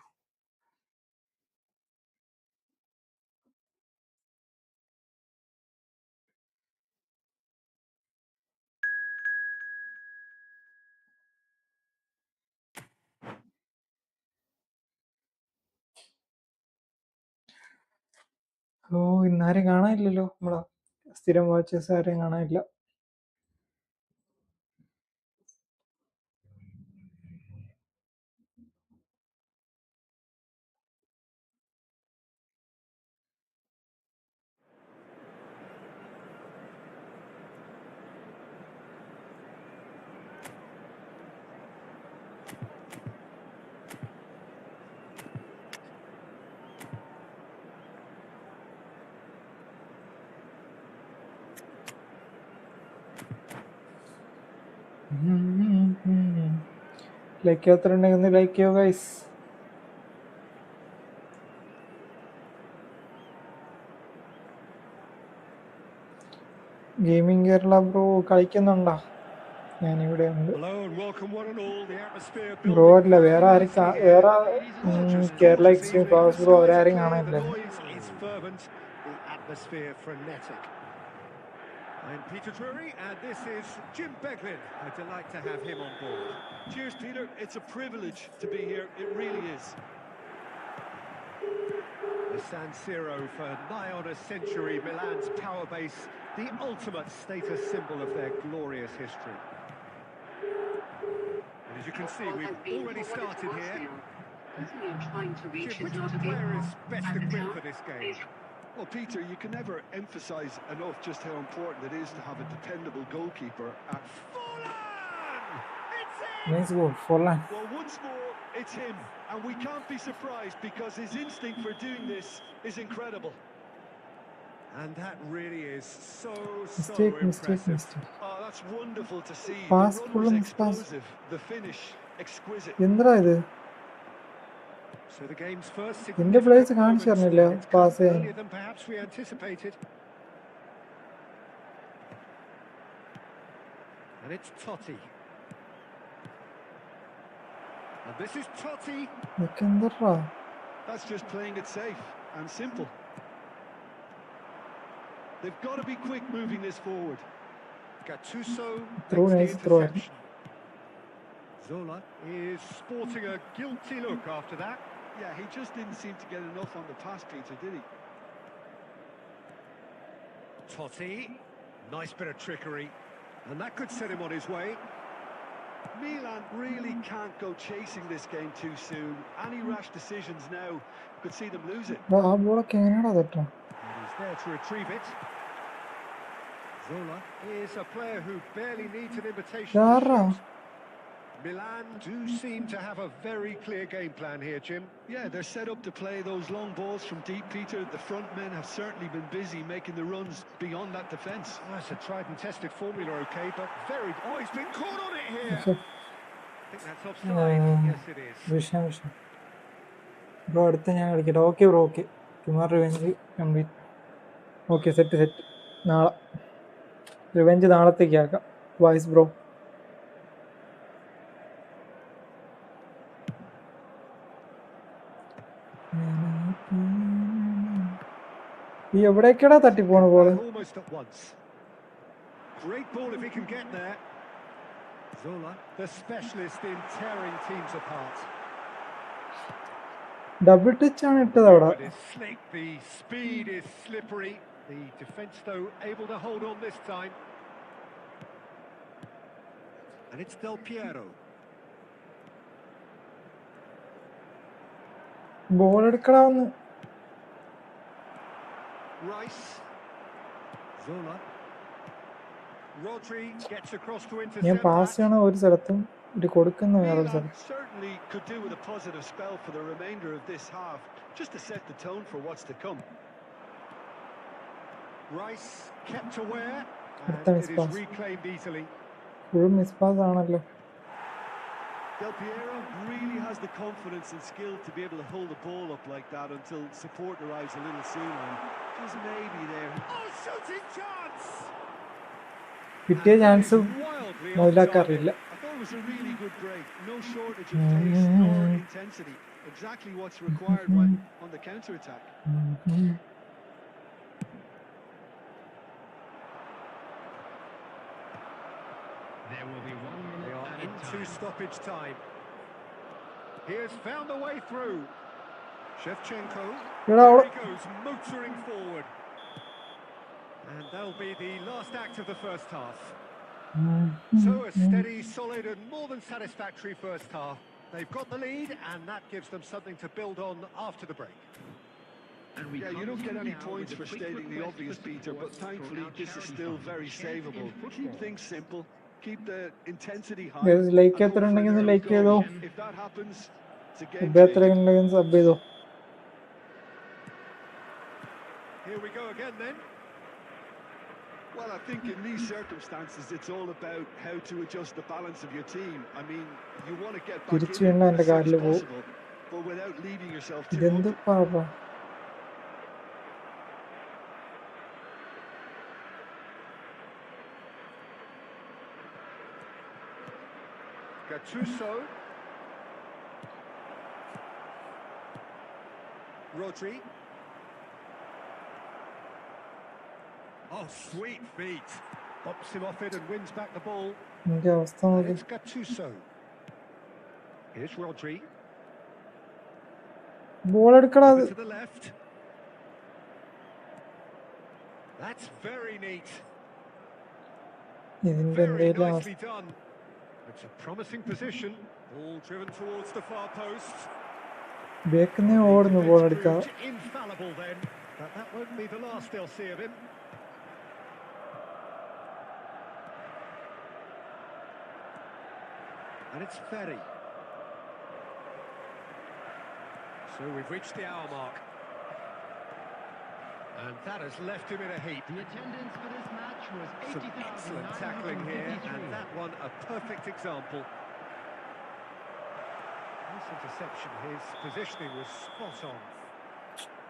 ഓ, ഇന്നാരും കാണാനില്ലല്ലോ. നമ്മളെ സ്ഥിരം വാച്ചേഴ്സ് ആരെയും കാണാനില്ല. ലൈക്ക് ചെയ്യാത്തതുണ്ടെങ്കിൽ ഒന്ന് ലൈക്ക് ചെയ്യോ ഗൈസ്. ഗെയിമിംഗ് കേരള ബ്രോ കളിക്കുന്നുണ്ടോ? ഞാനിവിടെ ഉണ്ട്. Hello and welcome one and all. The atmosphere bro building അല്ല, വേറെ very ആരും nicely here. വേറെ Gorgeous, Kerala gorgeous extreme evening. The fast bro skies are അവരാരും clear, the കാണാനില്ല. noise is fervent, the atmosphere frenetic. I'm Peter Drury, and this is Jim Beglin. A delight to have him on board. Cheers, Peter. It's a privilege to be here. It really is. The San Siro for nigh on a century, Milan's power base, the ultimate status symbol of their glorious history. And as you can see, we've already started here. Jim, which player is best equipped for this game? Well, Peter, you can never emphasise enough just how important it is to have a dependable goalkeeper. Forlan! It's in! Nice goal Forlan. Well, once more, it's him. And we can't be surprised because his instinct for doing this is incredible. And that really is so Mistake. impressive. Oh, that's wonderful to see. Pass, The run full was on pass. explosive. The finish, exquisite. എന്താ ഇത്? So the game's first എന്റെ place significant കാണിച്ചു moments, തരണില്ല it's pass come ചെയ്യാൻ. earlier than perhaps we anticipated. And it's Totti. And this is Totti. ഇതൊക്കെ എന്താ? That's just playing it safe and simple. They've got to be quick moving this forward. Gattuso Throw, makes nice the throw. interception. Zola is sporting a guilty look after that. Yeah, he just didn't seem to get enough on the pass, Peter, did he? Totti, nice bit of trickery, and that could set him on his way. Milan really can't go chasing this game too soon. Any rash decisions now could see them lose it. ആ ബോളൊക്കെ എങ്ങനെയാണോ തെറ്റാ? And he's there to retrieve it. Zola is a player who barely needs an invitation to Zara. shoot. Milan do seem to have a very clear game plan here, Jim. Yeah, they're set up to play those long balls from deep, Peter. The front men have certainly been busy making the runs beyond that defence. Oh, that's a tried and tested formula, okay, but very... Oh, he's been caught on it here. പക്ഷെ I think that's offside. Yes, it is. വിഷയം bro അടുത്ത ഞാൻ കളിക്കട്ടെ. Okay bro, okay. Tomorrow revenge complete. Okay, set. നാളെ revenge നാളത്തേക്ക് ആക്കാം. വൈസ് bro. ഈ എവിടേക്കടാ തട്ടിപ്പോണ ball? Almost at once. Great ball if he can get there. Zola, the specialist in tearing teams apart. Double touch ആണ് ഇട്ടത് അവിടെ. It is slick, the speed is slippery. The defence, though, able to hold on this time. And it's Del Piero. Ball എടുക്കടാവുന്ന്. Rice. Zola. Rodri gets across to ഞാൻ intercept pass that. ചെയ്യണ ഒരു സ്ഥലത്തും ഇത് കൊടുക്കുന്ന വേറൊരു Milan സ്ഥലം. certainly could do with a positive spell for the remainder of this half, just to set the tone for what's to come. Rice kept aware, അടുത്ത and miss it is pass. reclaimed easily. Full miss pass ആണല്ലോ. Del Piero really has the confidence and skill to be able to hold the ball up like that until support arrives a little sooner. And just maybe there. Oh, shooting chance! കിട്ടിയ chance Wildly മുതലാക്കാറില്ല. I thought it was a really good break. No shortage of pace nor intensity. Exactly what's required when on the counter-attack. There will be 1 They minute are added into time. stoppage time. He has found a way through. Shevchenko. എടാ There അവിടെ he goes, motoring forward. And that'll be the last act of the first half. So a steady, solid and more than satisfactory first half. They've got the lead and that gives them something to build on after the break. And we Yeah, you come don't to get you any now points with a for quick stating the request obvious, for Peter, but support thankfully from our this is charity still fund, very Shares in savable. Keep Football. things simple, keep the intensity high. Like and hope for എത്രയുണ്ടെങ്കിൽ ഒന്ന് an early like goal. ചെയ്തോ. If that happens, it's a game sub changer. എത്രയുണ്ടെങ്കിൽ sub ചെയ്തോ. Here we go again then. Well, I think in these circumstances, it's all about how to adjust the balance of your team. I mean, you want to get back തിരിച്ചു in വീണ്ട it എൻ്റെ as soon കാലിൽ as പോകും. possible, but without leaving yourself too ഇതെന്ത് open. പാടാ. Gattuso. Rodri. Oh, sweet feet. Bops him off it and wins back the ball. എൻ്റെ അവസ്ഥ And നോക്കി. it's Gattuso. Here's Rodri. Ball എടുക്കടാ അത്. Over to the left. That's very neat. ഇതിന്റെ Very എന്തെങ്കിലും അവസ്ഥ. nicely done. It's a promising position. All driven towards the far post. ബേക്കുന്നേ ഓടുന്നു ball Defence എടുക്കാ. proved infallible then, but that won't be the last they'll see of him. And it's Ferry. So we've reached the hour mark. And that has left him in a heap. The attendance for this match was Some excellent tackling here, and that one a perfect example. Nice interception, his positioning was spot on.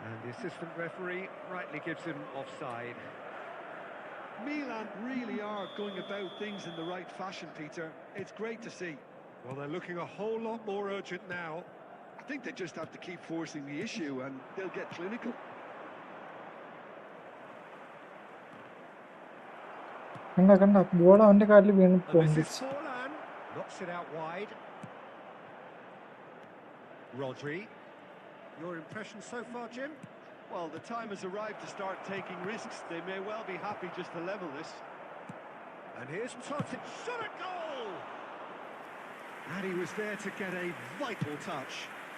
And the assistant referee rightly gives him offside. Milan really are going about things in the right fashion, Peter. It's great to see. Well, they're looking a whole lot more urgent now. I think they just have to keep forcing the issue and they'll get clinical. കണ്ട ball അവന്റെ കാലിൽ വീണ് And this പോകുന്നു. is Forlan, knocks it out wide. Rodri, your impression so far, Jim? Well, the time has arrived to start taking risks. They may well be happy just to level this. And here's Totic, shot at goal! And he was there to get a vital touch.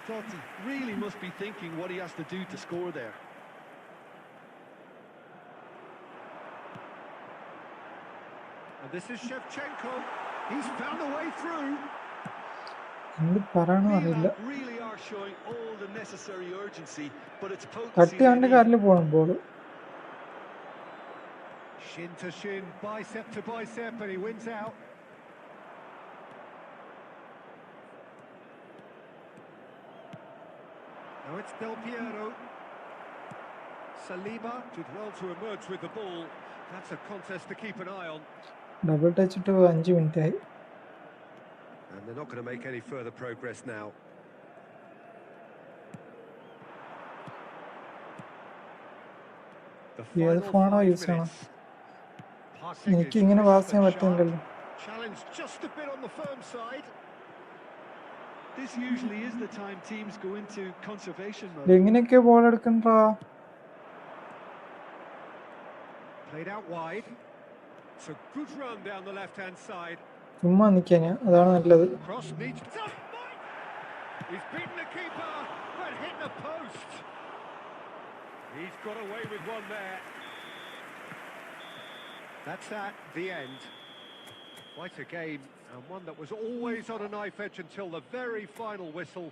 Totti really must be thinking what he has to do to score there. And this is Shevchenko. He's found a way through. എന്ത് പറയണമെന്ന് അറിയില്ല. Milan really are showing all the necessary urgency, but it's potency തട്ടി they അവന്റെ need. കാലിൽ പോകണം ball. Shin to shin, bicep to bicep, and he wins out. Now it's Del Piero. Saliba did well to emerge with the ball. That's a contest to keep an eye on. Double touch ഇട്ട് 5 minute ആയി. And they're not going to make any further progress now. The final 5 minutes. Passing എനിക്ക് is ഇങ്ങനെ crisp pass ചെയ്യാൻ and sharp. പറ്റുന്നില്ലല്ലോ. Challenge just a bit on the firm side. This usually is the time teams go into conservation mode. എങ്ങനെയൊക്കെ ball എടുക്കണ്ടാ. Played out wide. It's a good run down the left-hand side. ചുമ്മാ നിൽക്കാൻ അതാണ് നല്ലത്. Cross needs. He's beaten the keeper, but hit the post. He's got away with one there. That's at the end. Quite a game, and one that was always on a knife edge until the very final whistle.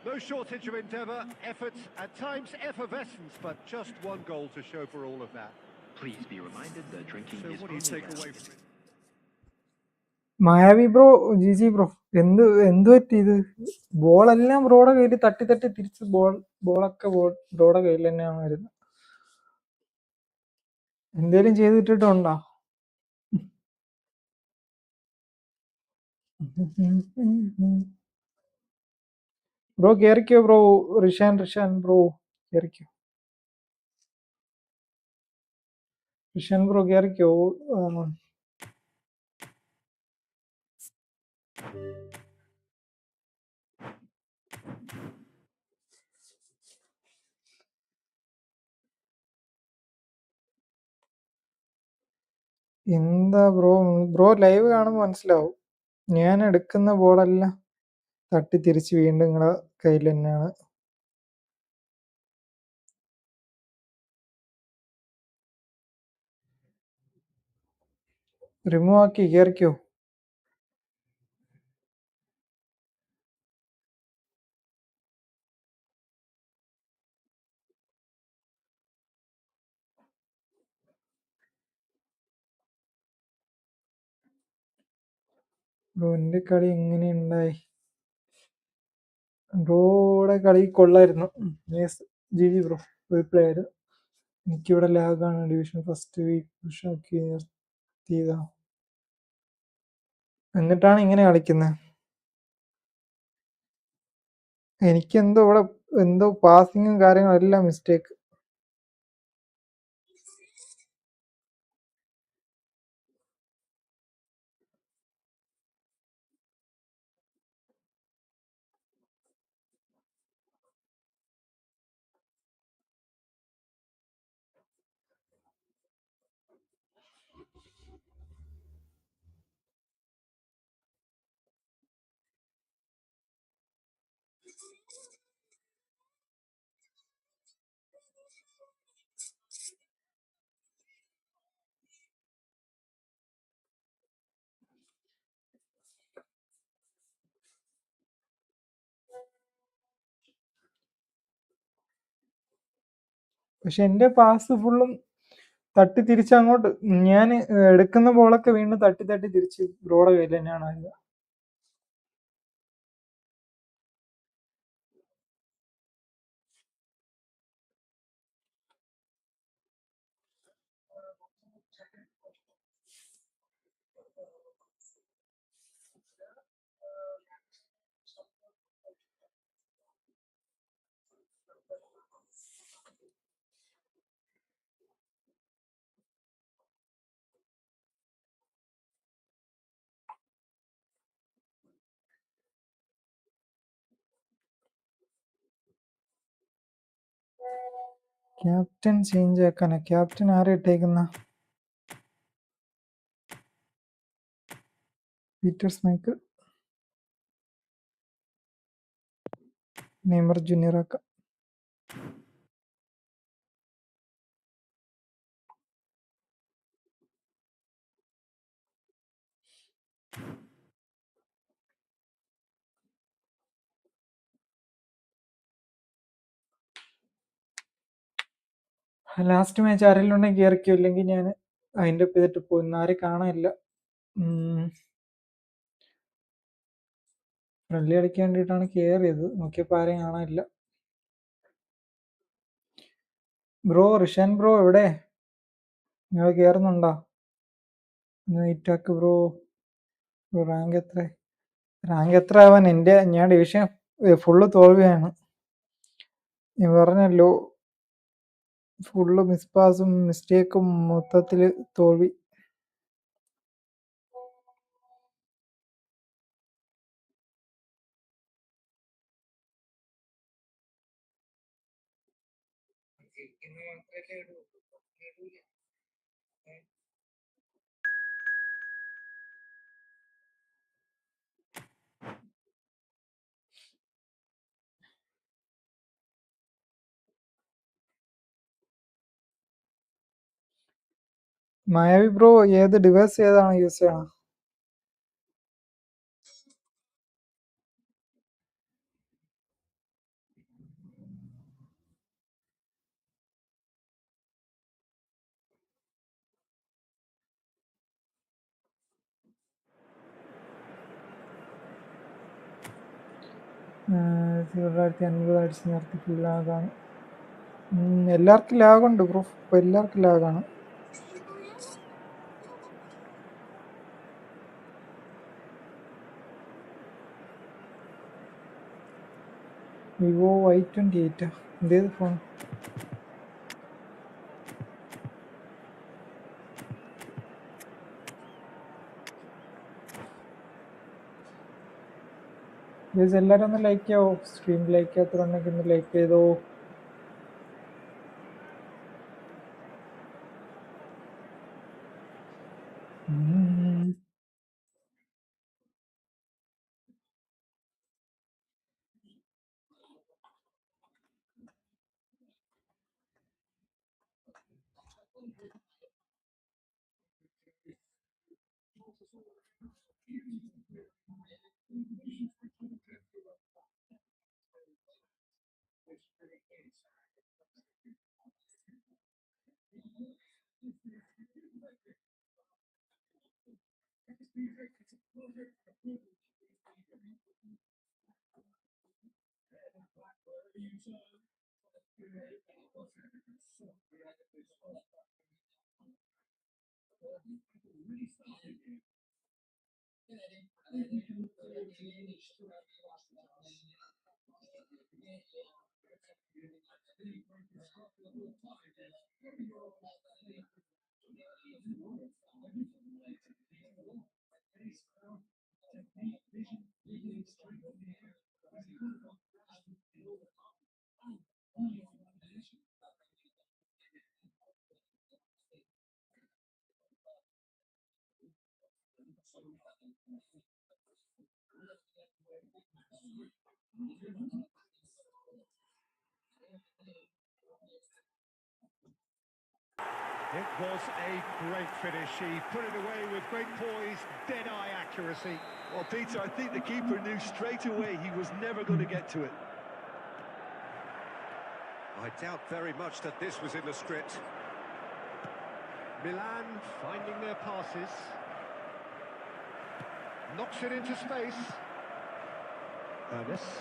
No shortage of endeavour, effort, at times effervescence, but just one goal to show for all of that. Please be reminded that drinking So is what do you only take away allowed. from it? Mayavi bro, GG bro, എന്ത് പറ്റി ഇത്? ബോളെല്ലാം ബ്രോയുടെ കയ്യിൽ തട്ടി തട്ടി തിരിച്ച് ബോളൊക്കെ ബ്രോയുടെ കയ്യിൽ തന്നെയാണ് വരുന്നത്. എന്തേലും ചെയ്തിട്ടുണ്ടോ? ബ്രോ കേറിക്കോ ബ്രോ. റിഷാൻ ബ്രോ കേറിക്കോ. റിഷാൻ ബ്രോ കേറിക്കോ. എന്താ ബ്രോ ലൈവ് കാണുമ്പോൾ മനസ്സിലാവും. ഞാൻ എടുക്കുന്ന ബോളെല്ലാം തട്ടി തിരിച്ച് വീണ്ടും നിങ്ങളെ കയ്യിൽ തന്നെയാണ്. റിമൂവ് ആക്കി കേറിക്കോ. ബ്രോ എൻ്റെ കളി എങ്ങനെയുണ്ടായി? ബ്രോയുടെ കളി കൊള്ളായിരുന്നു. ജിജി ബ്രോ ഒരു പ്ലെയർ. എനിക്കിവിടെ ലാഗാണ്. ഡിവിഷൻ ഫസ്റ്റ് വീക്ക് പുഷാക്കി നിർത്തിയതാ. എന്നിട്ടാണ് ഇങ്ങനെ കളിക്കുന്നത്. എനിക്കെന്തോ ഇവിടെ എന്തോ പാസിങ്ങും കാര്യങ്ങളും എല്ലാം മിസ്റ്റേക്ക്. പക്ഷെ എൻ്റെ പാസ് ഫുള്ളും തട്ടി തിരിച്ച് അങ്ങോട്ട്, ഞാൻ എടുക്കുന്ന ബോളൊക്കെ വീണ്ടും തട്ടി തട്ടി തിരിച്ച് ബ്രോയുടെ കയ്യിൽ തന്നെയാണ് ആയത്. Captain change ആക്കാനാ? ക്യാപ്റ്റൻ ആരെ ഇട്ടേക്കുന്ന? പീറ്റർ സ്മൈക്കിൾ. നെയ്മർ ജൂനിയർ ആക്കാം. ലാസ്റ്റ് മാച്ച് ആരെങ്കിലും ഉണ്ടെങ്കിൽ കയറിക്കോ, ഇല്ലെങ്കിൽ ഞാൻ അതിൻ്റെ ഒപ്പം ചെയ്തിട്ട് പോകും. ഇന്ന് ആരും കാണാനില്ല. ഫ്രണ്ട്ലി കളിക്കാൻ വേണ്ടിയിട്ടാണ് കയറിയത്. നോക്കിയപ്പോൾ ആരെയും കാണാനില്ല. ബ്രോ, റിഷാൻ ബ്രോ എവിടെ? നിങ്ങൾ കയറുന്നുണ്ടോ? ഇറ്റാക്ക് ബ്രോ, റാങ്ക് എത്ര? റാങ്ക് എത്ര ആവാൻ? ഞാൻ ഡിവിഷൻ ഫുള്ള് തോൽവിയാണ്. ഞാൻ പറഞ്ഞല്ലോ, ഫുള്ള് മിസ്പാസും മിസ്റ്റേക്കും, മൊത്തത്തിൽ തോൽവി. മായാവി ബ്രോ ഏത് ഡിവൈസ് ഏതാണ് യൂസ് ചെയ്യണം? തൊള്ളായിരത്തി 50 അടിച്ച് നിർത്തി ലാഗാണ്. എല്ലാവർക്കും ലാഗുണ്ട് ബ്രോ, ഇപ്പം എല്ലാവർക്കും ലാഗാണ്. Vivo Y28 എന്തേത് phone? എല്ലാവരും ഒന്ന് ലൈക്ക് ചെയ്യാവോ? സ്ട്രീം ലൈക്ക് ചെയ്യാത്തവരുണ്ടെങ്കിൽ ഒന്ന് ലൈക്ക് ചെയ്തോ. It was a great finish. He put it away with great poise, dead-eye accuracy. Well, Peter, I think the keeper knew straight away he was never going to get to it. I doubt very much that this was in the script. Milan finding their passes. Knocks it into space. Ernest.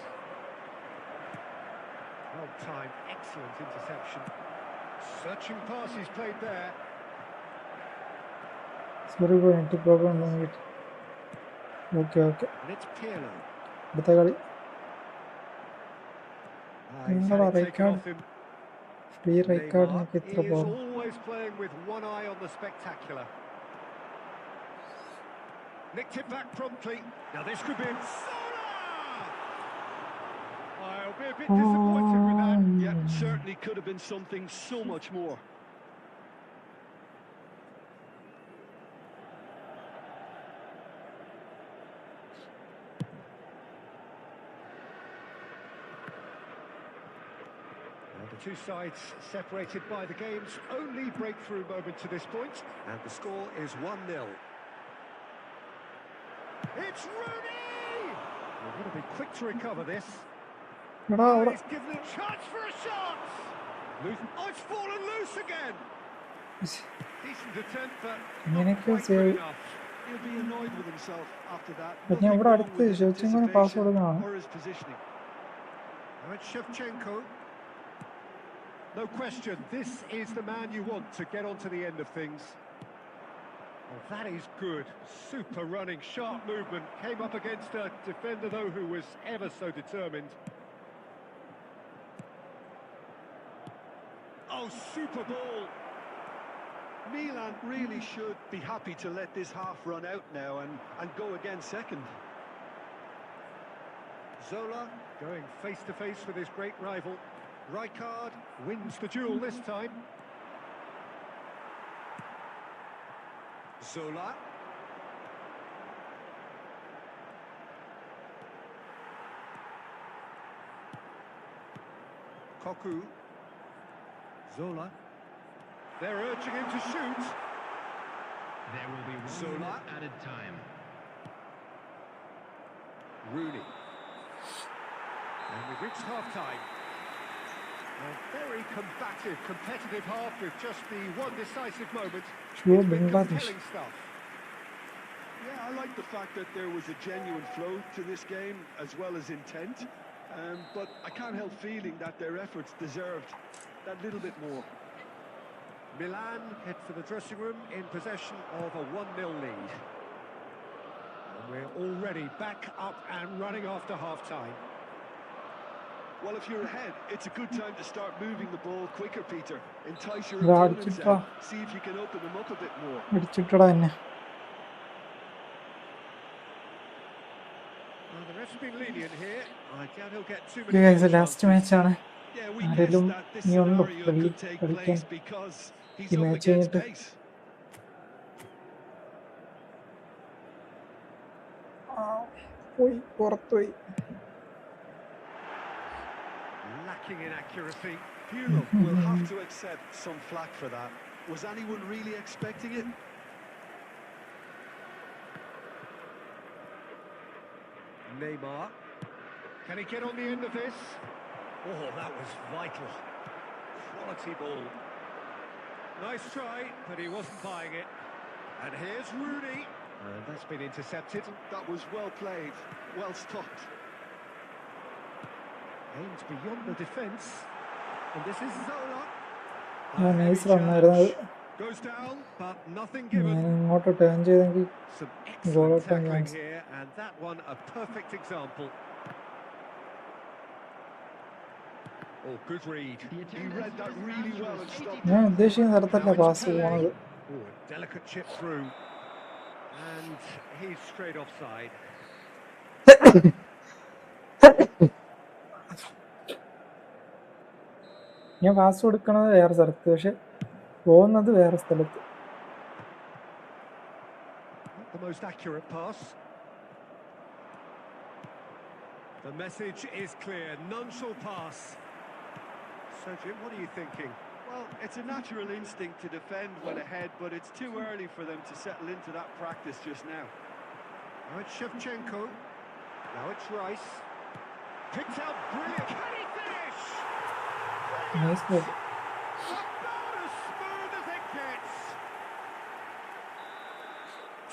Well-timed, excellent interception. Searching passes played there. Sorry bro, net problem ഉണ്ടെങ്കിൽ. Okay. And it's Pirlo. അടുത്ത കളി He's had it taken off him. Free right കാർഡിനൊക്കെ He ഇത്ര is പോകും. always playing with one eye on the spectacular. Nicked it back promptly. Now this could be it. I'll be a bit disappointed with that. Yeah, certainly could have been something so much more. two sides separated by the game's only breakthrough moment to this point, and the score is 1-0. It's Rooney! We're going to be quick to recover this. എടാ അവിടെ He's given a chance for a shot! Oh, it's fallen loose again! Decent attempt, but not ഇങ്ങനെയൊക്കെ quite save good enough. He'll be annoyed with himself after that. But ഞാൻ Nothing ഇവിടെ wrong അടുത്ത് with his ശിവചന്ദ്രന് pass anticipation കൊടുക്കുന്നതാണ്. or his positioning. Now it's Shevchenko. No question, this is the man you want to get onto the end of things. Well, that is good. Super running, sharp movement. Came up against a defender, though, who was ever so determined. Oh, super ball. Milan really should be happy to let this half run out now and go again second. Zola going face-to-face with his great rival. Rijkaard wins the duel this time. Zola. Koku. Zola. They're urging him to shoot. There will be 1 Zola. minute added time. Rooney. And we've reached half-time. A very combative, competitive half with just the one decisive moment. Sure, It's been Bangladesh. compelling stuff. Yeah, I like the fact that there was a genuine flow to this game as well as intent. But I can't help feeling that their efforts deserved that little bit more. Milan head for the dressing room in possession of a 1-0 lead. And we're already back up and running after half-time. Well, if you're ahead, it's a good time to start moving the ball quicker, Peter. Entice your Yeah, opponents Chitra. out. See if you can open them up a bit more. അടിച്ചിട്ടടാ എന്നെ. Well, the ref's been lenient here. I doubt he'll get too Okay, many guys, goal last chances. മാച്ചാണ്. Yeah, we ആരെങ്കിലും guessed that this ഇനിയുണ്ടോ scenario കളി could take കളിക്കാൻ place because he's ഈ up match against കഴിഞ്ഞിട്ട്? pace. പോയി പുറത്തുപോയി. Lacking in accuracy. Pirlo will have to accept some flack for that. Was anyone really expecting it? Neymar. Can he get on the end of this? Oh, that was vital. Quality ball. Nice try, but he wasn't buying it. And here's Rooney. That's been intercepted. That was well played, well stopped. Aimed beyond the defence. And this is Zola. ആ A heavy nice റണ്ണായിരുന്നു അത്. challenge. Goes down, but nothing ഞാൻ given. ഇങ്ങോട്ട് turn ചെയ്തെങ്കിൽ Some Goal excellent attempt, tackling yes. here, and that one a perfect example. Oh, good read. He read that really well and stopped ഞാൻ it. ഉദ്ദേശിക്കുന്ന തരത്തല്ല Now it's pass Pele. പോണത്. Oh, a delicate chip through. And he's straight offside. ഞാൻ pass കൊടുക്കണത് വേറെ സ്ഥലത്ത്, പക്ഷെ പോകുന്നത് വേറെ സ്ഥലത്ത്. Not the most accurate pass. The message is clear. None shall pass. So, Jim, what are you thinking? Well, it's a natural instinct to defend when ahead, but it's too early for them to settle into that practice just now. Now it's Shevchenko. Now it's Rice. Picked out brilliant. Can he finish? Nice ball. About as smooth as it gets.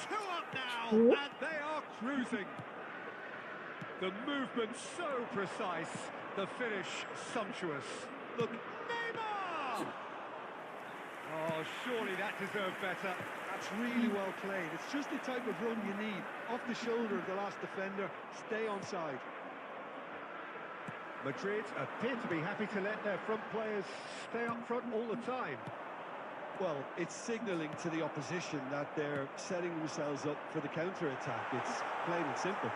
2 up now, and they are cruising. The movement so precise, the finish sumptuous. Look, Neymar! Oh, surely that deserved better. That's really well played. It's just the type of run you need. Off the shoulder of the last defender, stay onside. Madrid appear to be happy to let their front players stay up front all the time. Well, it's signalling to the opposition that they're setting themselves up for the counter-attack. It's plain and simple.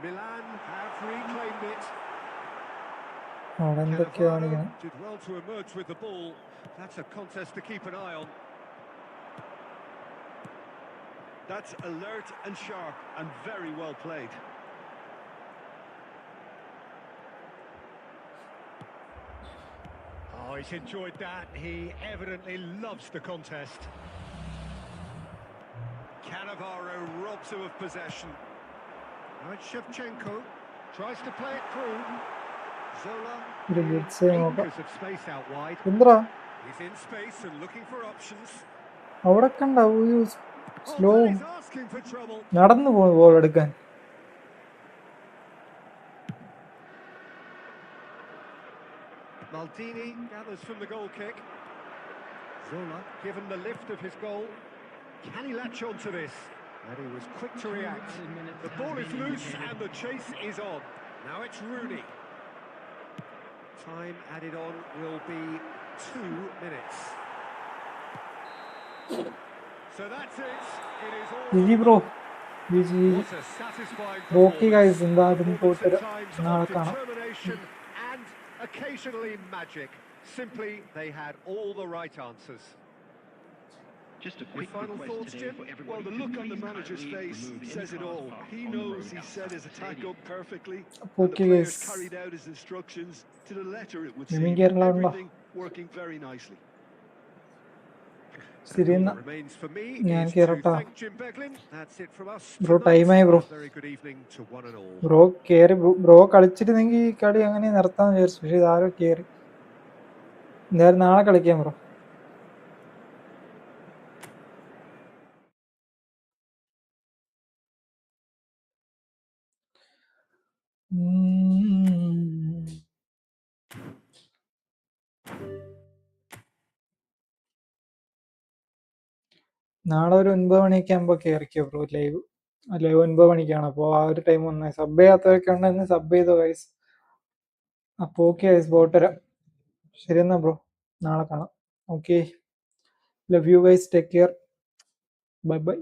Milan have reclaimed it. അവിടെ എന്തൊക്കെയാ കാണിക്കണം. Cannavaro did well to emerge with the ball. That's a contest to keep an eye on. That's alert and sharp and very well played. Oh, he's enjoyed that. He evidently loves the contest. Cannavaro robs him of possession. Now it's Shevchenko. Tries to play it through. Zola. ഒരു blitz നോക്കാം. Acres of space out wide. എന്താ He's in space and looking for options. അവിടെ കണ്ട ഒരു slow Oh, he's asking for trouble. നടന്നു പോകുന്നു ball എടുക്കാൻ. Maldini gathers from the goal kick. Zola given the lift of his goal. Can he latch on to this? And he was quick to react. The ball is loose and the chase is on. Now it's Rooney. Time added on will be 2 minutes. So that's it. It is all. GG bro. GG. What a satisfying okay guys, എന്താ അതിന് performance പോയിട്ട് at times നാളെ of കാണാം. determination and occasionally magic. Simply, they had all the right answers. Just a quick Final request thoughts, today Jim? for everybody Well, the to look on the please manager's kindly face remove any says it cars all. parked He on the knows road he outside set his the attack stadium. up perfectly, and Okay, the players guys. carried out his instructions to the letter, it would Gaming seem. Kerala ഉണ്ടോ? Everything working very nicely. ശരി All എന്നാ that remains for me ഞാൻ is to കേറട്ടാ. thank Jim Beglin. That's it from us bro tonight. ടൈമായി bro. Very good evening to one and all. Bro കേറി. Bro കളിച്ചിരുന്നെങ്കിൽ ഈ കളി അങ്ങനെ നിർത്താന്ന് വിചാരിച്ചു, പക്ഷെ ഇതാരോ കേറി. എന്തായാലും നാളെ കളിക്കാം ബ്രോ. നാളെ ഒരു 9 മണിയൊക്കെ ആകുമ്പോൾ കയറിക്കോ ബ്രോ. ലൈവ് 9 മണിക്കാണ്. അപ്പോൾ ആ ഒരു ടൈം വന്നേ. സബ് ചെയ്യാത്തവരൊക്കെ ഉണ്ടെങ്കിൽ സബ് ചെയ്തോ ഗൈസ്. അപ്പോൾ ഓക്കെ ഗൈസ്, പോട്ടരാം. ശരി എന്നാ ബ്രോ, നാളെ കാണാം. Okay, love you guys, take care, bye bye.